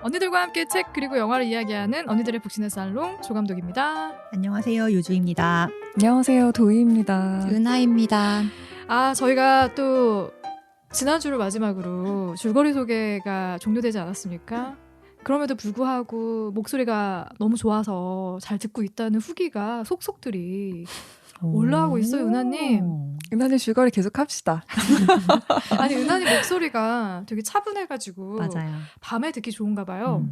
언니들과 함께 책 그리고 영화를 이야기하는 언니들의 북신의 살롱 조감독입니다. 안녕하세요. 유주입니다. 안녕하세요. 도희입니다. 은하입니다. 저희가 또 지난주를 마지막으로 줄거리 소개가 종료되지 않았습니까? 그럼에도 불구하고 목소리가 너무 좋아서 잘 듣고 있다는 후기가 속속들이 올라오고 있어요. 은하님. 은하님 줄거리 계속 합시다. 아니 은하님 목소리가 되게 차분해가지고 맞아요. 밤에 듣기 좋은가 봐요.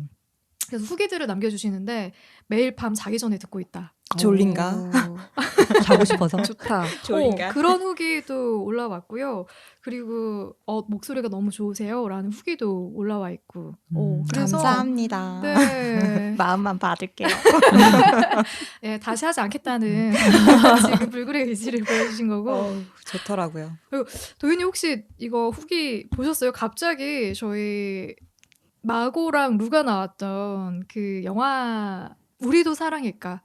그래서 후기들을 남겨주시는데 매일 밤 자기 전에 듣고 있다. 졸린가? 자고 싶어서. 좋다. 졸린가? 그런 후기도 올라왔고요. 그리고 목소리가 너무 좋으세요 라는 후기도 올라와 있고 그래서 감사합니다. 네. 마음만 받을게요. 네, 다시 하지 않겠다는 지금 불굴의 의지를 보여주신 거고 좋더라고요. 도윤이 혹시 이거 후기 보셨어요? 갑자기 저희 마고랑 루가 나왔던 그 영화 우리도 사랑일까?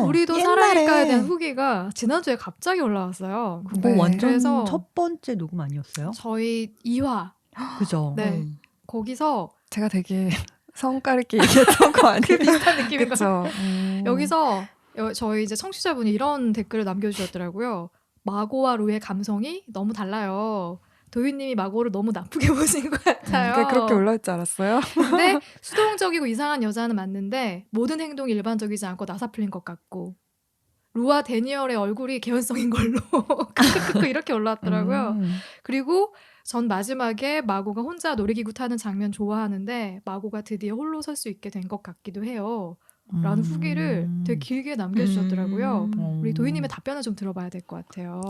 우리도 옛날에. 사랑일까에 대한 후기가 지난주에 갑자기 올라왔어요. 그거 네. 완전 그래서 첫 번째 녹음 아니었어요? 저희 2화 그죠? 네. 거기서 제가 되게 성깔 있게 얘기했던 거 아니에요? 비슷한 느낌인 그쵸. 거죠. 여기서 저희 이제 청취자분이 이런 댓글을 남겨주셨더라고요. 마고와 루의 감성이 너무 달라요. 도윤님이 마고를 너무 나쁘게 보신 것 같아요. 그게 그렇게 올라올 줄 알았어요? 근데 수동적이고 이상한 여자는 맞는데 모든 행동이 일반적이지 않고 나사 풀린 것 같고 루와 데니얼의 얼굴이 개연성인 걸로 크크크크 이렇게 올라왔더라고요. 그리고 전 마지막에 마고가 혼자 놀이기구 타는 장면 좋아하는데 마고가 드디어 홀로 설 수 있게 된 것 같기도 해요. 라는 후기를 되게 길게 남겨주셨더라고요. 우리 도희님의 답변을 좀 들어봐야 될 것 같아요.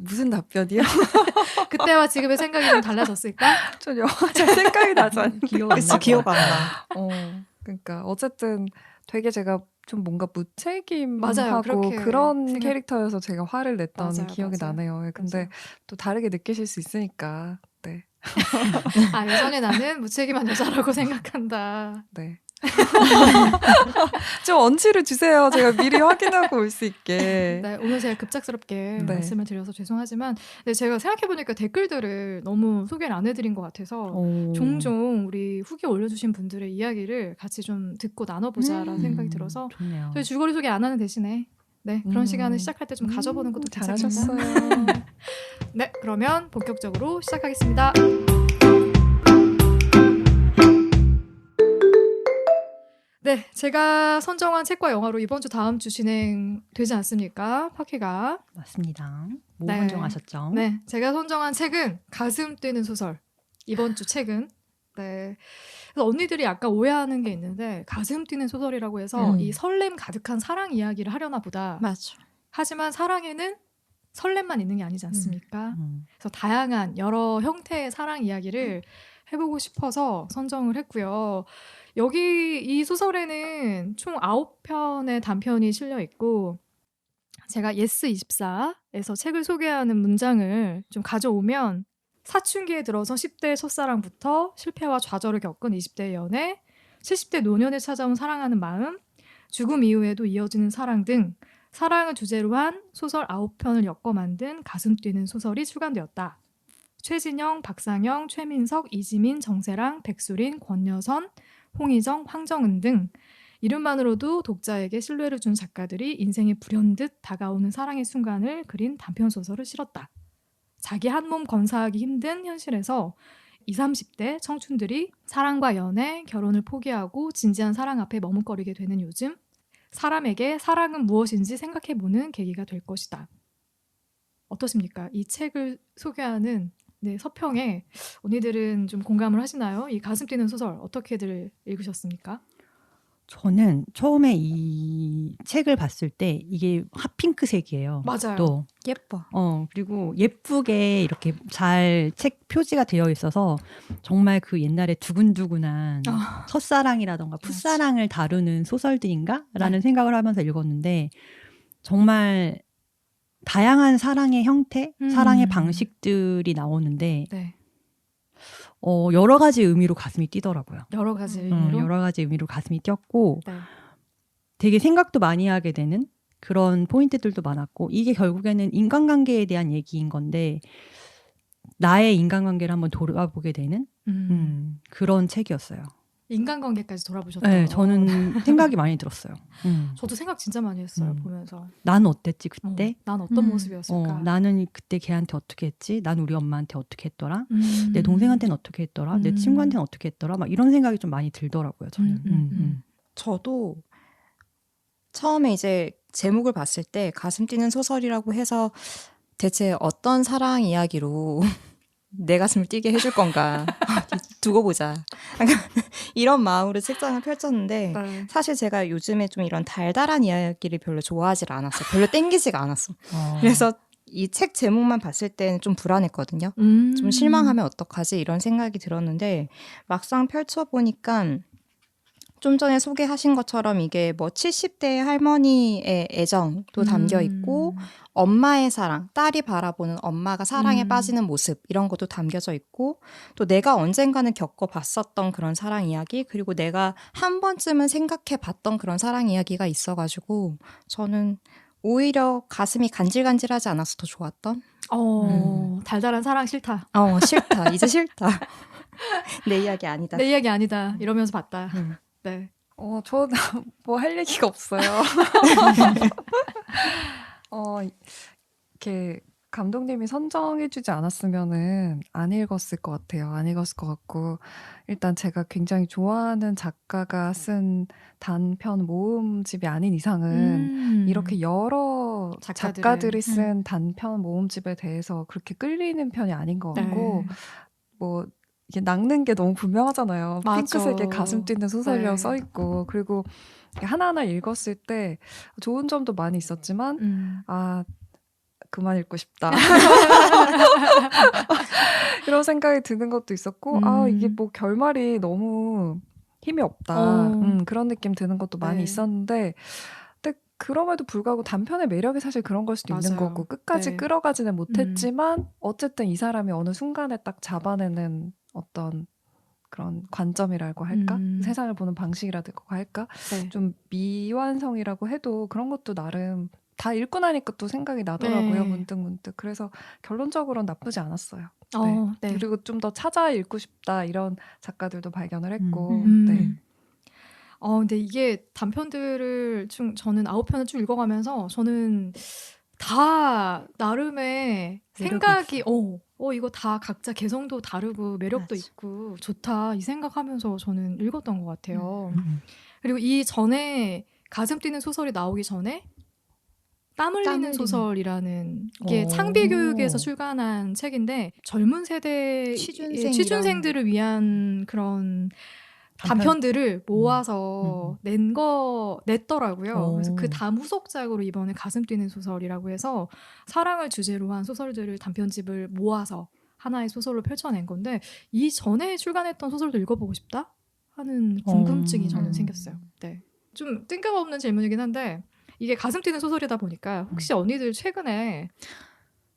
무슨 답변이요? 그때와 지금의 생각이 좀 달라졌을까? 전 영화 잘 생각이 나지 않는데. 기억 안 나. 기억 안 나. 그러니까 어쨌든 되게 제가 좀 뭔가 맞아요. 무책임하고 그렇게 그런 생각- 캐릭터여서 제가 화를 냈던 맞아요, 기억이 맞아요. 나네요. 근데 맞아요. 또 다르게 느끼실 수 있으니까. 네. 여전히 나는 무책임한 여자라고 생각한다. 네. 좀 언지를 주세요. 제가 미리 확인하고 올 수 있게. 네, 오늘 제가 급작스럽게 네. 말씀을 드려서 죄송하지만 제가 생각해보니까 댓글들을 너무 소개를 안 해드린 것 같아서 종종 우리 후기 올려주신 분들의 이야기를 같이 좀 듣고 나눠보자라는 생각이 들어서 좋네요. 저희 줄거리 소개 안 하는 대신에 그런 시간을 시작할 때 좀 가져보는 것도 괜찮겠다. 잘하셨어요. 네, 그러면 본격적으로 시작하겠습니다. 네, 제가 선정한 책과 영화로 이번 주 다음 주 진행되지 않습니까? 파케가. 맞습니다. 뭐 네. 선정하셨죠? 네, 제가 선정한 책은 가슴 뛰는 소설. 이번 주 책은. 네. 그래서 언니들이 약간 오해하는 게 있는데 가슴 뛰는 소설이라고 해서 이 설렘 가득한 사랑 이야기를 하려나 보다. 맞아. 하지만 사랑에는 설렘만 있는 게 아니지 않습니까? 음. 그래서 다양한 여러 형태의 사랑 이야기를 해보고 싶어서 선정을 했고요. 여기 이 소설에는 총 9편의 단편이 실려 있고 제가 yes24에서 책을 소개하는 문장을 좀 가져오면 사춘기에 들어서 10대 첫사랑부터 실패와 좌절을 겪은 20대 연애, 70대 노년에 찾아온 사랑하는 마음, 죽음 이후에도 이어지는 사랑 등 사랑을 주제로 한 소설 9편을 엮어 만든 가슴 뛰는 소설이 출간되었다. 최진영, 박상영, 최민석, 이지민, 정세랑, 백수린, 권여선, 홍희정, 황정은 등 이름만으로도 독자에게 신뢰를 준 작가들이 인생이 불현듯 다가오는 사랑의 순간을 그린 단편소설을 실었다. 자기 한 몸 건사하기 힘든 현실에서 20, 30대 청춘들이 사랑과 연애, 결혼을 포기하고 진지한 사랑 앞에 머뭇거리게 되는 요즘 사람에게 사랑은 무엇인지 생각해보는 계기가 될 것이다. 어떠십니까? 이 책을 소개하는 서평에 언니들은 좀 공감을 하시나요? 이 가슴 뛰는 소설 어떻게들 읽으셨습니까? 저는 처음에 이 책을 봤을 때 이게 핫핑크색이에요. 맞아요. 또 예뻐. 그리고 예쁘게 이렇게 잘 책 표지가 되어 있어서 정말 그 옛날에 두근두근한 첫사랑이라던가 풋사랑을 다루는 소설들인가라는 생각을 하면서 읽었는데 정말 다양한 사랑의 형태, 사랑의 방식들이 나오는데 네. 여러 가지 의미로 가슴이 뛰더라고요. 여러 가지 의미로. 여러 가지 의미로 가슴이 뛰었고 네. 되게 생각도 많이 하게 되는 그런 포인트들도 많았고 이게 결국에는 인간관계에 대한 얘기인 건데 나의 인간관계를 한번 돌아보게 되는 그런 책이었어요. 인간관계까지 돌아보셨다. 네, 저는 생각이 많이 들었어요. 저도 생각 진짜 많이 했어요. 음. 보면서. 난 어땠지 그때? 난 어떤 음. 모습이었을까? 나는 그때 걔한테 어떻게 했지? 난 우리 엄마한테 어떻게 했더라? 음. 내 동생한테는 어떻게 했더라? 내 음. 친구한테는 어떻게 했더라? 막 이런 생각이 좀 많이 들더라고요. 저는. 저도 처음에 이제 제목을 봤을 때 가슴 뛰는 소설이라고 해서 대체 어떤 사랑 이야기로 내 가슴을 뛰게 해줄 건가 두고 보자 이런 마음으로 책장을 펼쳤는데 네. 사실 제가 요즘에 좀 이런 달달한 이야기를 별로 좋아하지 않았어요. 별로 땡기지가 않았어. 그래서 이 책 제목만 봤을 때는 좀 불안했거든요. 좀 실망하면 어떡하지 이런 생각이 들었는데 막상 펼쳐보니까 좀 전에 소개하신 것처럼 이게 뭐 70대 할머니의 애정도 담겨 있고 엄마의 사랑, 딸이 바라보는 엄마가 사랑에 빠지는 모습 이런 것도 담겨져 있고 또 내가 언젠가는 겪어봤었던 그런 사랑 이야기 그리고 내가 한 번쯤은 생각해봤던 그런 사랑 이야기가 있어가지고 저는 오히려 가슴이 간질간질하지 않아서 더 좋았던 달달한 사랑 싫다. 싫다. 이제 싫다. 내 이야기 아니다. 내 이야기 아니다. 이러면서 봤다. 네. 저는 뭐 할 얘기가 없어요. 이렇게 감독님이 선정해주지 않았으면은 안 읽었을 것 같아요. 안 읽었을 것 같고 일단 제가 굉장히 좋아하는 작가가 쓴 단편 모음집이 아닌 이상은 이렇게 여러 작가들이 쓴 단편 모음집에 대해서 그렇게 끌리는 편이 아닌 것 같고 뭐 이게 낚는 게 너무 분명하잖아요. 맞아. 핑크색의 가슴 뛰는 소설이라고 네. 써있고 그리고 하나하나 읽었을 때 좋은 점도 많이 있었지만 그만 읽고 싶다. 이런 생각이 드는 것도 있었고 이게 뭐 결말이 너무 힘이 없다. 그런 느낌 드는 것도 많이 있었는데 근데 그럼에도 불구하고 단편의 매력이 사실 그런 걸 수도 있는 맞아요. 거고 끝까지 끌어가지는 못했지만 어쨌든 이 사람이 어느 순간에 딱 잡아내는 어떤 그런 관점이라고 할까? 세상을 보는 방식이라고 할까? 네. 좀 미완성이라고 해도 그런 것도 나름 다 읽고 나니까 또 생각이 나더라고요. 문득문득. 그래서 결론적으로는 나쁘지 않았어요. 네. 그리고 좀 더 찾아 읽고 싶다 이런 작가들도 발견을 했고 네. 근데 이게 단편들을 저는 9편을 쭉 읽어가면서 저는 다 나름의 생각이 이거 다 각자 개성도 다르고 매력도 있고 좋다 이 생각하면서 저는 읽었던 것 같아요. 그리고 이 전에 가슴 뛰는 소설이 나오기 전에 땀 흘리는 소설이라는 이게 창비교육에서 출간한 책인데 젊은 세대 취준생들을 위한 그런 단편들을 모아서 냈더라고요. 그래서 그 다음 후속작으로 이번에 가슴 뛰는 소설이라고 해서 사랑을 주제로 한 소설들을 단편집을 모아서 하나의 소설로 펼쳐낸 건데 이 전에 출간했던 소설도 읽어보고 싶다 하는 궁금증이 저는 생겼어요. 네. 좀 뜬금없는 질문이긴 한데 이게 가슴 뛰는 소설이다 보니까 혹시 언니들 최근에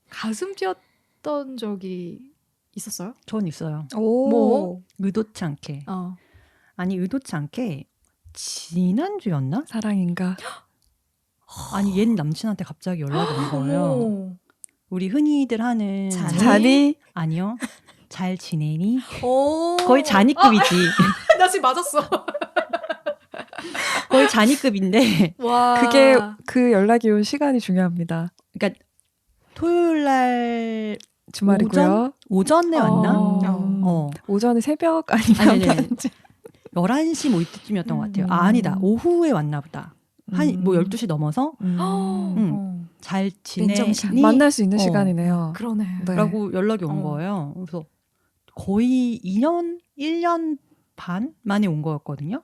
가슴 뛰었던 적이 있었어요? 전 있어요. 뭐? 의도치 않게. 아니 의도치 않게 지난주였나? 사랑인가? 아니 옛 남친한테 갑자기 연락이 온 거예요. 우리 흔히들 하는 자니? 아니요. 잘 지내니? 거의 자니급이지. 나 지금 맞았어. 거의 자니급인데 와. 그게 그 연락이 온 시간이 중요합니다. 그러니까 토요일 날 주말이고요. 오전에 왔나? 오전에 새벽 아니면 아니 11시 뭐 이때쯤이었던 것 같아요. 아니다. 오후에 왔나 보다. 한 뭐 12시 넘어서 잘 지내니? 만날 수 있는 시간이네요. 그러네. 네. 라고 연락이 온 거예요. 그래서 거의 1년 반 만에 온 거였거든요.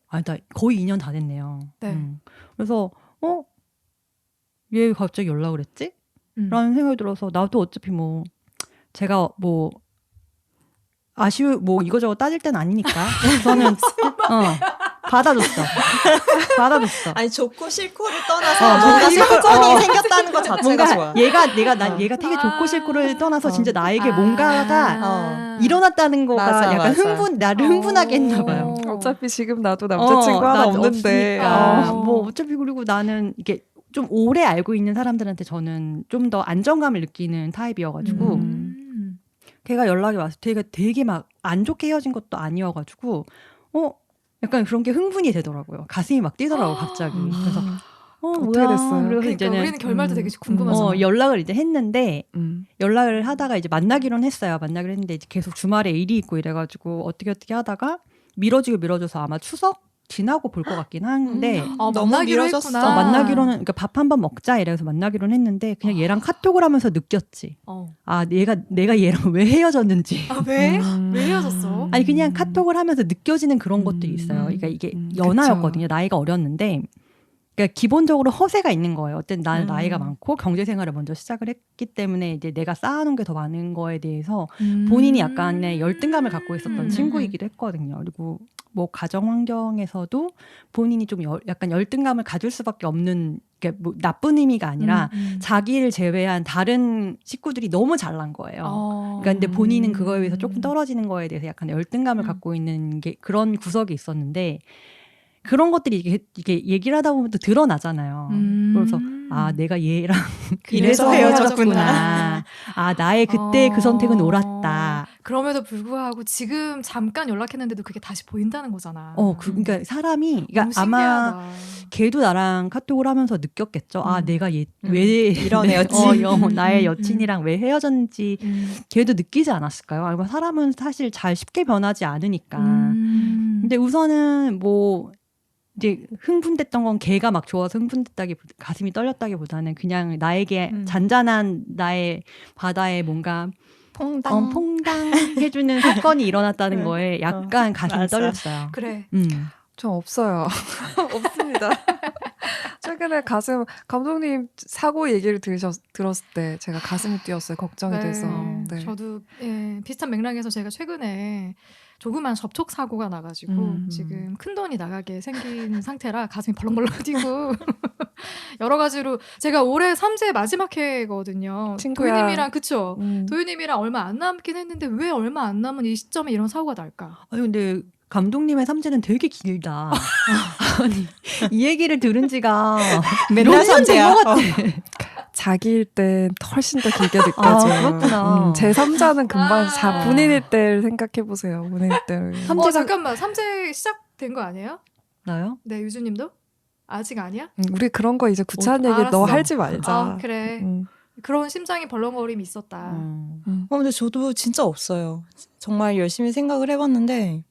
아니다. 거의 2년 다 됐네요. 네. 그래서 얘 갑자기 연락을 했지? 라는 생각이 들어서 나도 어차피 뭐 제가 뭐 뭐 이거저거 따질 땐 아니니까 저는 받아줬어. 아니 좋고 싫고를 떠나서 뭔가 실천이 생겼다는 것 자체가 뭔가 좋아. 얘가 되게 좋고 싫고를 떠나서 진짜 나에게 뭔가가 일어났다는 거가 약간 나를 흥분하게 했나 봐요. 어차피 지금 나도 남자친구 하나 없는데. 뭐 어차피 그리고 나는 이게 좀 오래 알고 있는 사람들한테 저는 좀 더 안정감을 느끼는 타입이어가지고 걔가 연락이 와서 되게 막 안 좋게 헤어진 것도 아니어가지고 약간 그런 게 흥분이 되더라고요. 가슴이 막 뛰더라고 갑자기. 그래서 어떻게 뭐야? 됐어요? 그래서 그러니까 이제는 우리는 결말도 되게 궁금하잖아. 연락을 이제 했는데 연락을 하다가 이제 만나기로는 했어요. 만나기로 했는데 이제 계속 주말에 일이 있고 이래가지고 어떻게 하다가 미뤄져서 아마 추석 지나고 볼 것 같긴 한데 너무 만나기로 미뤄졌어. 했구나. 만나기로는 그러니까 밥 한 번 먹자 이래서 만나기로는 했는데 그냥 얘랑 카톡을 하면서 느꼈지. 내가 얘랑 왜 헤어졌는지. 왜? 왜 헤어졌어? 아니 그냥 카톡을 하면서 느껴지는 그런 것들이 있어요. 그러니까 이게 연하였거든요. 나이가 어렸는데 그러니까 기본적으로 허세가 있는 거예요. 어쨌든 나는 나이가 많고 경제 생활을 먼저 시작을 했기 때문에 이제 내가 쌓아놓은 게 더 많은 거에 대해서 본인이 약간의 열등감을 갖고 있었던 친구이기도 했거든요. 그리고 뭐 가정 환경에서도 본인이 좀 약간 열등감을 가질 수밖에 없는 게 뭐 나쁜 의미가 아니라 자기를 제외한 다른 식구들이 너무 잘난 거예요. 그러니까 근데 본인은 그거에 비해서 조금 떨어지는 거에 대해서 약간 열등감을 갖고 있는 게 그런 구석이 있었는데 그런 것들이 이게 얘기를 하다 보면 또 드러나잖아요. 그래서 내가 얘랑 이래서 헤어졌구나. 나의 그때 그 선택은 옳았다. 그럼에도 불구하고 지금 잠깐 연락했는데도 그게 다시 보인다는 거잖아. 그러니까 사람이 그러니까 아마 걔도 나랑 카톡을 하면서 느꼈겠죠. 내가 왜 이런 애였지. 나의 여친이랑 왜 헤어졌는지 걔도 느끼지 않았을까요? 아니면 사람은 사실 잘 쉽게 변하지 않으니까. 근데 우선은 뭐 이제 흥분됐던 건 걔가 막 좋아서 가슴이 떨렸다기보다는 그냥 나에게 잔잔한 나의 바다에 뭔가 퐁당 해주는 사건이 일어났다는 거에 약간 가슴이 떨렸어요. 그래. 저 없어요. 없습니다. 최근에 감독님 사고 얘기를 들었을 때 제가 가슴이 뛰었어요. 걱정이 돼서. 네. 저도 비슷한 맥락에서 제가 최근에 조그만 접촉 사고가 나가지고 지금 큰 돈이 나가게 생긴 상태라 가슴이 벌렁벌렁 뛰고 여러 가지로 제가 올해 3제 마지막 해거든요. 친구야. 도윤님이랑 그쵸? 도윤님이랑 얼마 안 남긴 했는데 왜 얼마 안 남은 이 시점에 이런 사고가 날까? 아니 근데 감독님의 3제는 되게 길다. 아니 이 얘기를 들은 지가 맨날 3제야. 자기일 땐 훨씬 더 길게 느껴져요. 그렇구나. 제 3자는 금방 본인일 때를 생각해보세요. 본인일 때를. 잠깐만 3제 시작된 거 아니에요? 나요? 네, 유주님도? 아직 아니야? 우리 그런 거 이제 구차한 얘기 너 하지 말자. 그래. 그런 심장이 벌렁거림이 있었다. 근데 저도 진짜 없어요. 정말 열심히 생각을 해봤는데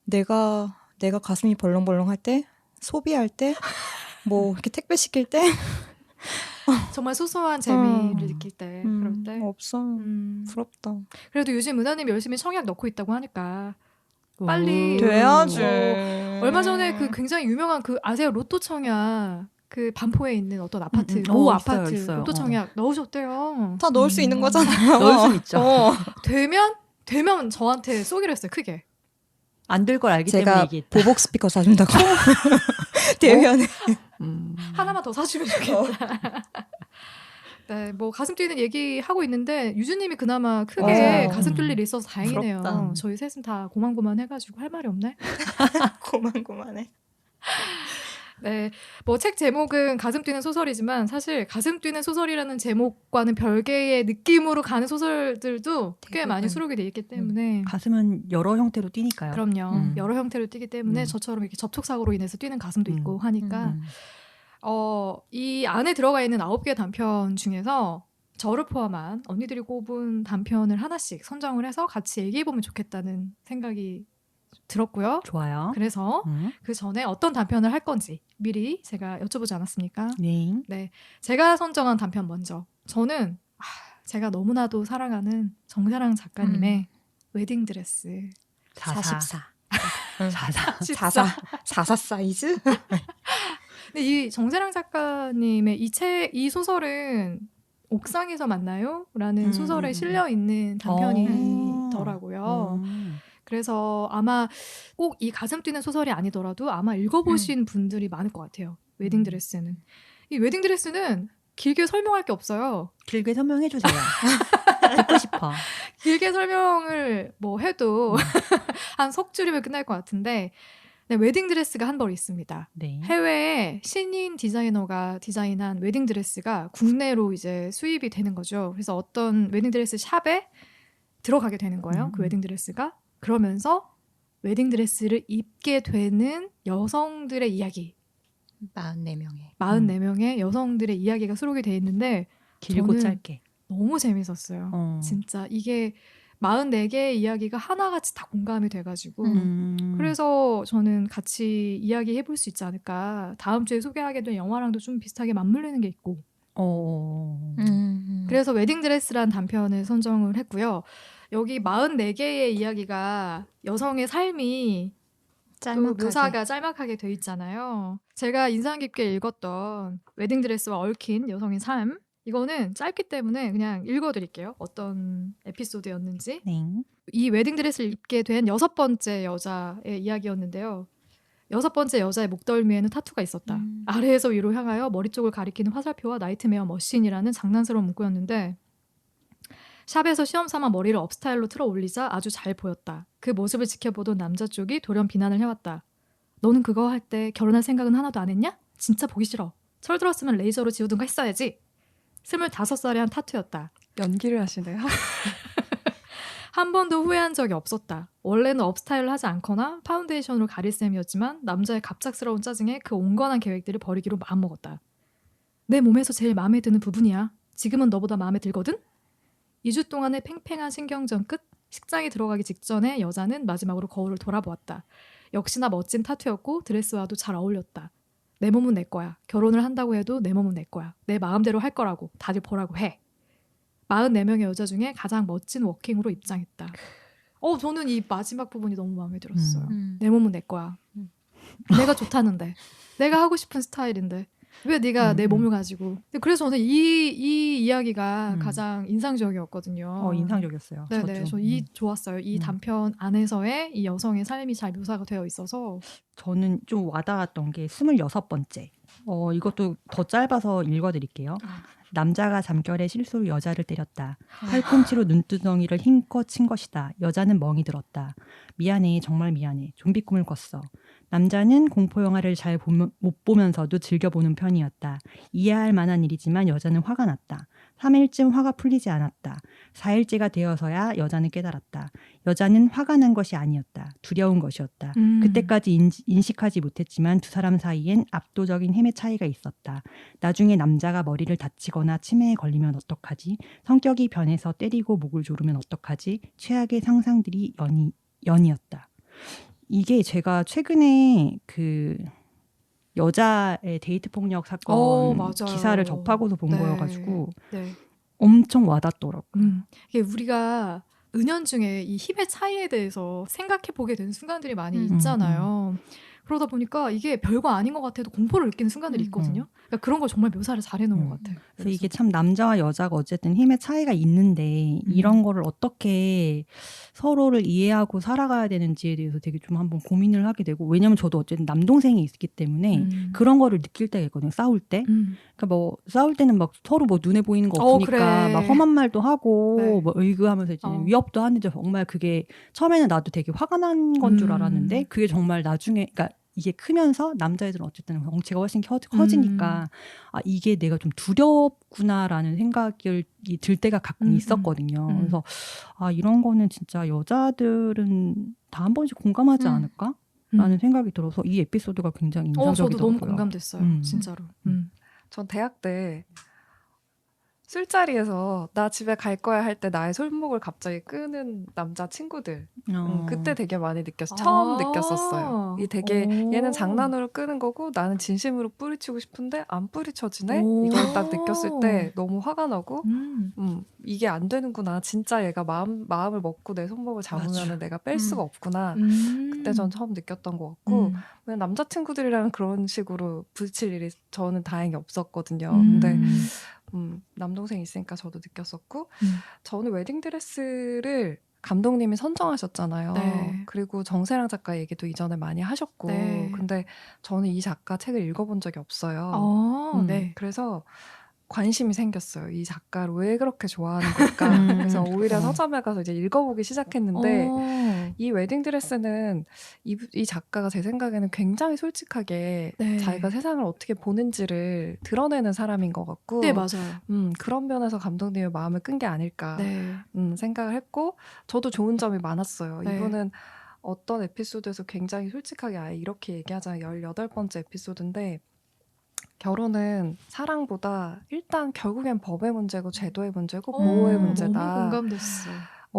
내가 가슴이 벌렁벌렁 할 때, 소비할 때, 뭐 이렇게 택배 시킬 때 정말 소소한 재미를 느낄 때 그럴 때 없어. 부럽다. 그래도 요즘 은하님 열심히 청약 넣고 있다고 하니까 빨리 돼야지. 얼마 전에 그 굉장히 유명한 그 아세요? 로또 청약 그 반포에 있는 어떤 아파트 모 아파트 있어요. 로또 청약 넣으셨대요. 다 넣을 수 있는 거잖아요. 넣을 수 있죠. 되면 저한테 쏘기로 했어요. 크게. 안 될 걸 알기 때문에 제가 얘기했다. 보복 스피커 사준다고. 대면에. 하나만 더 사주면 좋겠다. 네, 뭐 가슴 뛰는 얘기 하고 있는데 유주님이 그나마 크게 가슴 뛸 일이 있어서 다행이네요. 부럽다. 저희 셋은 다 고만고만해가지고 할 말이 없네. 고만고만해. 네, 뭐 책 제목은 가슴 뛰는 소설이지만 사실 가슴 뛰는 소설이라는 제목과는 별개의 느낌으로 가는 소설들도 꽤 많이 수록이 돼 있기 때문에 가슴은 여러 형태로 뛰니까요. 그럼요. 여러 형태로 뛰기 때문에 저처럼 이렇게 접촉사고로 인해서 뛰는 가슴도 있고 하니까 이 안에 들어가 있는 9개의 단편 중에서 저를 포함한 언니들이 꼽은 단편을 하나씩 선정을 해서 같이 얘기해보면 좋겠다는 생각이 들었고요. 좋아요. 그래서 그 전에 어떤 단편을 할 건지 미리 제가 여쭤보지 않았습니까? 네. 제가 선정한 단편 먼저. 저는 제가 너무나도 사랑하는 정사랑 작가님의 웨딩드레스 44. 44 사이즈? 근데 이 정세랑 작가님의 이 소설은 옥상에서 만나요? 라는 소설에 실려 있는 단편이더라고요. 그래서 아마 꼭 이 가슴 뛰는 소설이 아니더라도 아마 읽어보신 분들이 많을 것 같아요. 웨딩드레스는. 이 웨딩드레스는 길게 설명할 게 없어요. 길게 설명해 주세요. 듣고 싶어. 길게 설명을 뭐 해도 한 석 줄이면 끝날 것 같은데 네, 웨딩드레스가 한 벌 있습니다. 네. 해외에 신인 디자이너가 디자인한 웨딩드레스가 국내로 이제 수입이 되는 거죠. 그래서 어떤 웨딩드레스 샵에 들어가게 되는 거예요. 그 웨딩드레스가. 그러면서 웨딩드레스를 입게 되는 여성들의 이야기. 44명의 여성들의 이야기가 수록이 돼 있는데 길고 저는 짧게 너무 재밌었어요. 진짜 이게 44개의 이야기가 하나같이 다 공감이 돼가지고 그래서 저는 같이 이야기해볼 수 있지 않을까. 다음 주에 소개하게 된 영화랑도 좀 비슷하게 맞물리는 게 있고 그래서 웨딩드레스란 단편을 선정을 했고요. 여기 44개의 이야기가 여성의 삶이 또 묘사가 짤막하게 돼 있잖아요. 제가 인상 깊게 읽었던 웨딩드레스와 얽힌 여성의 삶 이거는 짧기 때문에 그냥 읽어드릴게요. 어떤 에피소드였는지. 네. 이 웨딩드레스를 입게 된 6번째 여자의 이야기였는데요. 6번째 여자의 목덜미에는 타투가 있었다. 아래에서 위로 향하여 머리 쪽을 가리키는 화살표와 나이트메어 머신이라는 장난스러운 문구였는데 샵에서 시험삼아 머리를 업스타일로 틀어 올리자 아주 잘 보였다. 그 모습을 지켜보던 남자 쪽이 돌연 비난을 해왔다. 너는 그거 할 때 결혼할 생각은 하나도 안 했냐? 진짜 보기 싫어. 철들었으면 레이저로 지우든가 했어야지. 25살에 한 타투였다. 연기를 하시네요. 한 번도 후회한 적이 없었다. 원래는 업스타일을 하지 않거나 파운데이션으로 가릴 셈이었지만 남자의 갑작스러운 짜증에 그 온건한 계획들을 버리기로 마음먹었다. 내 몸에서 제일 마음에 드는 부분이야. 지금은 너보다 마음에 들거든? 2주 동안의 팽팽한 신경전 끝 식장에 들어가기 직전에 여자는 마지막으로 거울을 돌아보았다. 역시나 멋진 타투였고 드레스와도 잘 어울렸다. 내 몸은 내 거야. 결혼을 한다고 해도 내 몸은 내 거야. 내 마음대로 할 거라고. 다들 보라고 해. 44명의 여자 중에 가장 멋진 워킹으로 입장했다. 저는 이 마지막 부분이 너무 마음에 들었어요. 내 몸은 내 거야. 내가 좋다는데. 내가 하고 싶은 스타일인데. 왜 네가 내 몸을 가지고. 그래서 저는 이 이야기가 가장 인상적이었거든요. 인상적이었어요. 네네. 저 좋았어요. 이 단편 안에서의 이 여성의 삶이 잘 묘사가 되어 있어서. 저는 좀 와닿았던 게 26번째. 이것도 더 짧아서 읽어드릴게요. 남자가 잠결에 실수로 여자를 때렸다. 팔꿈치로 눈두덩이를 힘껏 친 것이다. 여자는 멍이 들었다. 미안해, 정말 미안해. 좀비 꿈을 꿨어. 남자는 공포영화를 잘 못 보면서도 즐겨보는 편이었다. 이해할 만한 일이지만 여자는 화가 났다. 3일쯤 화가 풀리지 않았다. 4일째가 되어서야 여자는 깨달았다. 여자는 화가 난 것이 아니었다. 두려운 것이었다. 그때까지 인식하지 못했지만 두 사람 사이엔 압도적인 힘의 차이가 있었다. 나중에 남자가 머리를 다치거나 치매에 걸리면 어떡하지? 성격이 변해서 때리고 목을 조르면 어떡하지? 최악의 상상들이 연이었다. 이게 제가 최근에 그 여자의 데이트 폭력 사건 기사를 접하고서 본 거여가지고 엄청 와닿더라고요. 이게 우리가 은연중에 이 힘의 차이에 대해서 생각해 보게 되는 순간들이 많이 있잖아요. 그러다 보니까 이게 별거 아닌 것 같아도 공포를 느끼는 순간들이 있거든요. 그러니까 그런 걸 정말 묘사를 잘해놓은 것 같아요. 그래서 이게 참 남자와 여자가 어쨌든 힘의 차이가 있는데 이런 거를 어떻게 서로를 이해하고 살아가야 되는지에 대해서 되게 좀 한번 고민을 하게 되고 왜냐면 저도 어쨌든 남동생이 있기 때문에 그런 거를 느낄 때가 있거든요. 싸울 때. 그러니까 뭐 싸울 때는 막 서로 뭐 눈에 보이는 거 없으니까 그래. 막 험한 말도 하고 네. 뭐 의그하면서 이제 위협도 하는데 정말 그게 처음에는 나도 되게 화가 난 건 줄 알았는데 그게 정말 나중에 그러니까 이게 크면서 남자애들은 어쨌든 덩치가 훨씬 커지니까 이게 내가 좀 두렵구나라는 생각이 들 때가 가끔 있었거든요. 그래서 이런 거는 진짜 여자들은 다 한 번씩 공감하지 않을까? 라는 생각이 들어서 이 에피소드가 굉장히 인상적이더라고요. 저도 너무 공감됐어요. 진짜로. 전 대학 때 술자리에서 나 집에 갈 거야 할 때 나의 손목을 갑자기 끄는 남자 친구들 그때 되게 많이 처음 느꼈었어요. 이 되게 얘는 장난으로 끄는 거고 나는 진심으로 뿌리치고 싶은데 안 뿌리쳐지네. 이걸 딱 느꼈을 때 너무 화가 나고 이게 안 되는구나. 진짜 얘가 마음을 먹고 내 손목을 잡으면 내가 뺄 수가 없구나. 그때 전 처음 느꼈던 것 같고 왜냐면 남자친구들이랑 그런 식으로 부딪힐 일이 저는 다행히 없었거든요. 근데 남동생이 있으니까 저도 느꼈었고 저는 웨딩드레스를 감독님이 선정하셨잖아요. 네. 그리고 정세랑 작가 얘기도 이전에 많이 하셨고 근데 저는 이 작가 책을 읽어본 적이 없어요. 네. 그래서 관심이 생겼어요. 이 작가를 왜 그렇게 좋아하는 걸까? 그래서 오히려 서점에 가서 이제 읽어보기 시작했는데 이 웨딩드레스는 이 작가가 제 생각에는 굉장히 솔직하게 네. 자기가 세상을 어떻게 보는지를 드러내는 사람인 것 같고 네, 맞아요. 그런 면에서 감독님의 마음을 끈 게 아닐까 네. 생각을 했고 저도 좋은 점이 많았어요. 네. 이분은 어떤 에피소드에서 굉장히 솔직하게 아예 이렇게 얘기하잖아요. 18번째 에피소드인데 결혼은 사랑보다 일단 결국엔 법의 문제고 제도의 문제고 보호의 문제다. 너무 공감됐어.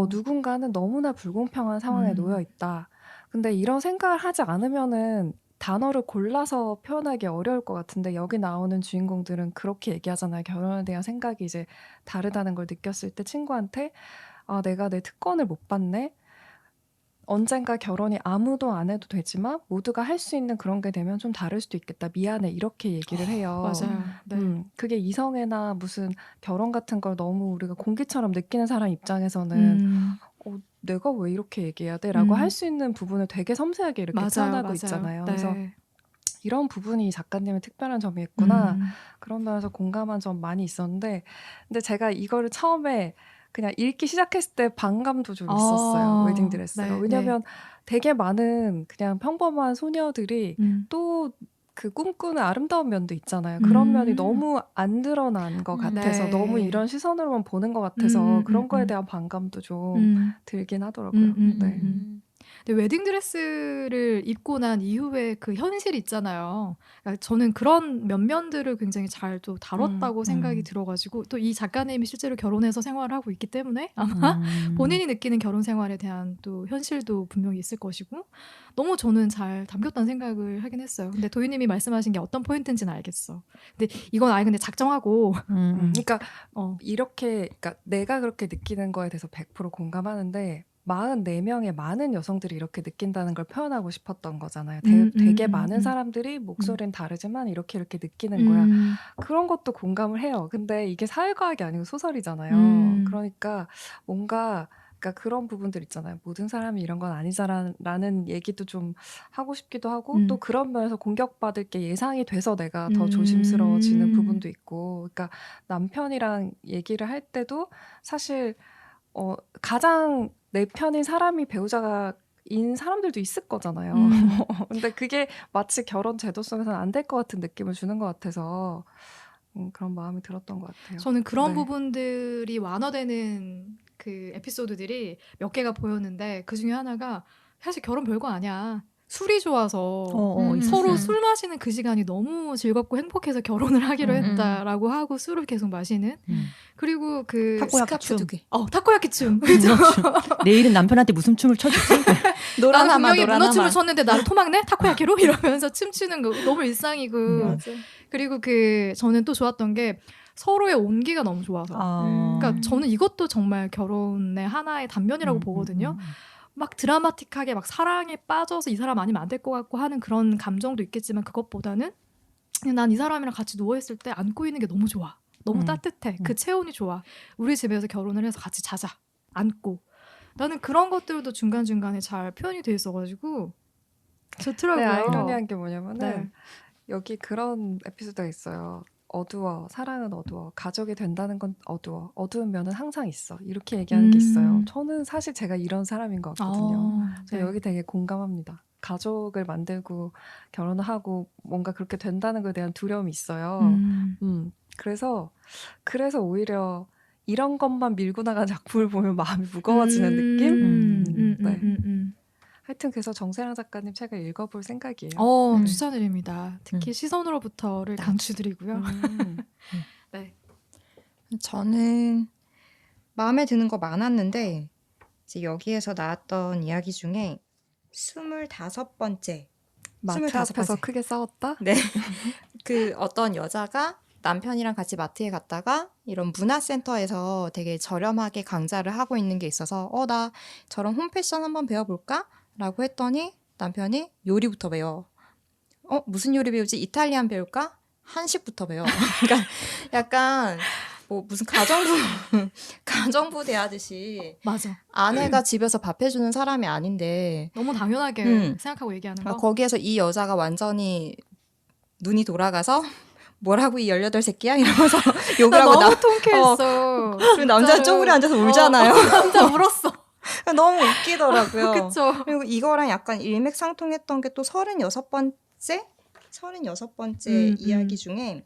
누군가는 너무나 불공평한 상황에 놓여 있다. 근데 이런 생각을 하지 않으면은 단어를 골라서 표현하기 어려울 것 같은데 여기 나오는 주인공들은 그렇게 얘기하잖아요. 결혼에 대한 생각이 이제 다르다는 걸 느꼈을 때 친구한테 아, 내가 내 특권을 못 받네. 언젠가 결혼이 아무도 안 해도 되지만 모두가 할 수 있는 그런 게 되면 좀 다를 수도 있겠다. 미안해. 이렇게 얘기를 해요. 맞아요. 네. 그게 이성애나 무슨 결혼 같은 걸 너무 우리가 공기처럼 느끼는 사람 입장에서는 내가 왜 이렇게 얘기해야 돼? 라고 할 수 있는 부분을 되게 섬세하게 이렇게 표현하고 있잖아요. 네. 그래서 이런 부분이 작가님의 특별한 점이었구나. 그런 면에서 공감한 점 많이 있었는데 근데 제가 이거를 처음에 그냥 읽기 시작했을 때 반감도 좀 있었어요. 웨딩드레스가. 네, 왜냐면 되게 많은 그냥 평범한 소녀들이 또 그 꿈꾸는 아름다운 면도 있잖아요. 그런 면이 너무 안 드러난 것 같아서 네. 너무 이런 시선으로만 보는 것 같아서 그런 거에 대한 반감도 좀 들긴 하더라고요. 네. 근데 웨딩드레스를 입고 난 이후에 그 현실 있잖아요. 그러니까 저는 그런 면면들을 굉장히 잘 또 다뤘다고 생각이 들어가지고 또 이 작가님이 실제로 결혼해서 생활을 하고 있기 때문에 아마 본인이 느끼는 결혼 생활에 대한 또 현실도 분명히 있을 것이고 너무 저는 잘 담겼다는 생각을 하긴 했어요. 근데 도희님이 말씀하신 게 어떤 포인트인지는 알겠어. 근데 이건 아예 근데 작정하고 그러니까 이렇게 그러니까 내가 그렇게 느끼는 거에 대해서 100% 공감하는데 44명의 많은 여성들이 이렇게 느낀다는 걸 표현하고 싶었던 거잖아요. 되게 많은 사람들이 목소리는 다르지만 이렇게 느끼는 거야. 그런 것도 공감을 해요. 근데 이게 사회과학이 아니고 소설이잖아요. 그러니까 뭔가 그러니까 그런 부분들 있잖아요. 모든 사람이 이런 건 아니잖아라는 얘기도 좀 하고 싶기도 하고 또 그런 면에서 공격받을 게 예상이 돼서 내가 더 조심스러워지는 부분도 있고 그러니까 남편이랑 얘기를 할 때도 사실 가장 내 편인 사람이 배우자인 사람들도 있을 거잖아요. 근데 그게 마치 결혼 제도 속에서는 안 될 것 같은 느낌을 주는 것 같아서 그런 마음이 들었던 것 같아요. 저는 그런 부분들이 완화되는 그 에피소드들이 몇 개가 보였는데 그 중에 하나가 사실 결혼 별거 아니야. 술이 좋아서 서로 술 마시는 그 시간이 너무 즐겁고 행복해서 결혼을 하기로 했다라고 하고 술을 계속 마시는 그리고 그 타코야키 춤. 타코야키 춤. 내일은 남편한테 무슨 춤을 춰주지? 나는 분명히 문어춤을 췄는데 나를 토막내? 타코야키로? 이러면서 춤추는 거 너무 일상이고 그리고 저는 또 좋았던 게 서로의 온기가 너무 좋아서 그러니까 저는 이것도 정말 결혼의 하나의 단면이라고 보거든요. 막 드라마틱하게 막 사랑에 빠져서 이 사람 아니면 안 될 것 같고 하는 그런 감정도 있겠지만 그것보다는 난 이 사람이랑 같이 누워있을 때 안고 있는 게 너무 좋아. 너무 따뜻해. 그 체온이 좋아. 우리 집에서 결혼을 해서 같이 자자. 안고. 나는 그런 것들도 중간중간에 잘 표현이 돼 있어가지고 좋더라고요. 네, 아이러니한 게 뭐냐면은 여기 그런 에피소드가 있어요. 어두워. 사랑은 어두워. 가족이 된다는 건 어두워. 어두운 면은 항상 있어. 이렇게 얘기하는 게 있어요. 저는 사실 제가 이런 사람인 것 같거든요. 여기 되게 공감합니다. 가족을 만들고 결혼을 하고 뭔가 그렇게 된다는 것에 대한 두려움이 있어요. 그래서 오히려 이런 것만 밀고 나간 작품을 보면 마음이 무거워지는 느낌? 하여튼 그래서 정세랑 작가님 책을 읽어볼 생각이에요. 추천드립니다. 특히 시선으로부터를 강추드리고요. 네. 저는 마음에 드는 거 많았는데 이제 여기에서 나왔던 이야기 중에 25번째 마트 앞에서 크게 싸웠다? 네. 그 어떤 여자가 남편이랑 같이 마트에 갔다가 이런 문화센터에서 되게 저렴하게 강좌를 하고 있는 게 있어서 나 저런 홈패션 한번 배워볼까? 라고 했더니 남편이 요리부터 배워. 무슨 요리 배우지? 이탈리안 배울까? 한식부터 배워. 그러니까 약간 뭐 무슨 가정부 대하듯이 맞아. 아내가 집에서 밥 해주는 사람이 아닌데 너무 당연하게 생각하고 얘기하는 거. 거기에서 이 여자가 완전히 눈이 돌아가서 뭐라고 이 18새끼야? 이러면서 욕을 나 하고 너무 통쾌했어. 그리고 남자는 쪼그려 앉아서 울잖아요. 남자 울었어. 너무 웃기더라고요. 그쵸. 그리고 이거랑 약간 일맥상통했던 게 또 36번째 이야기 중에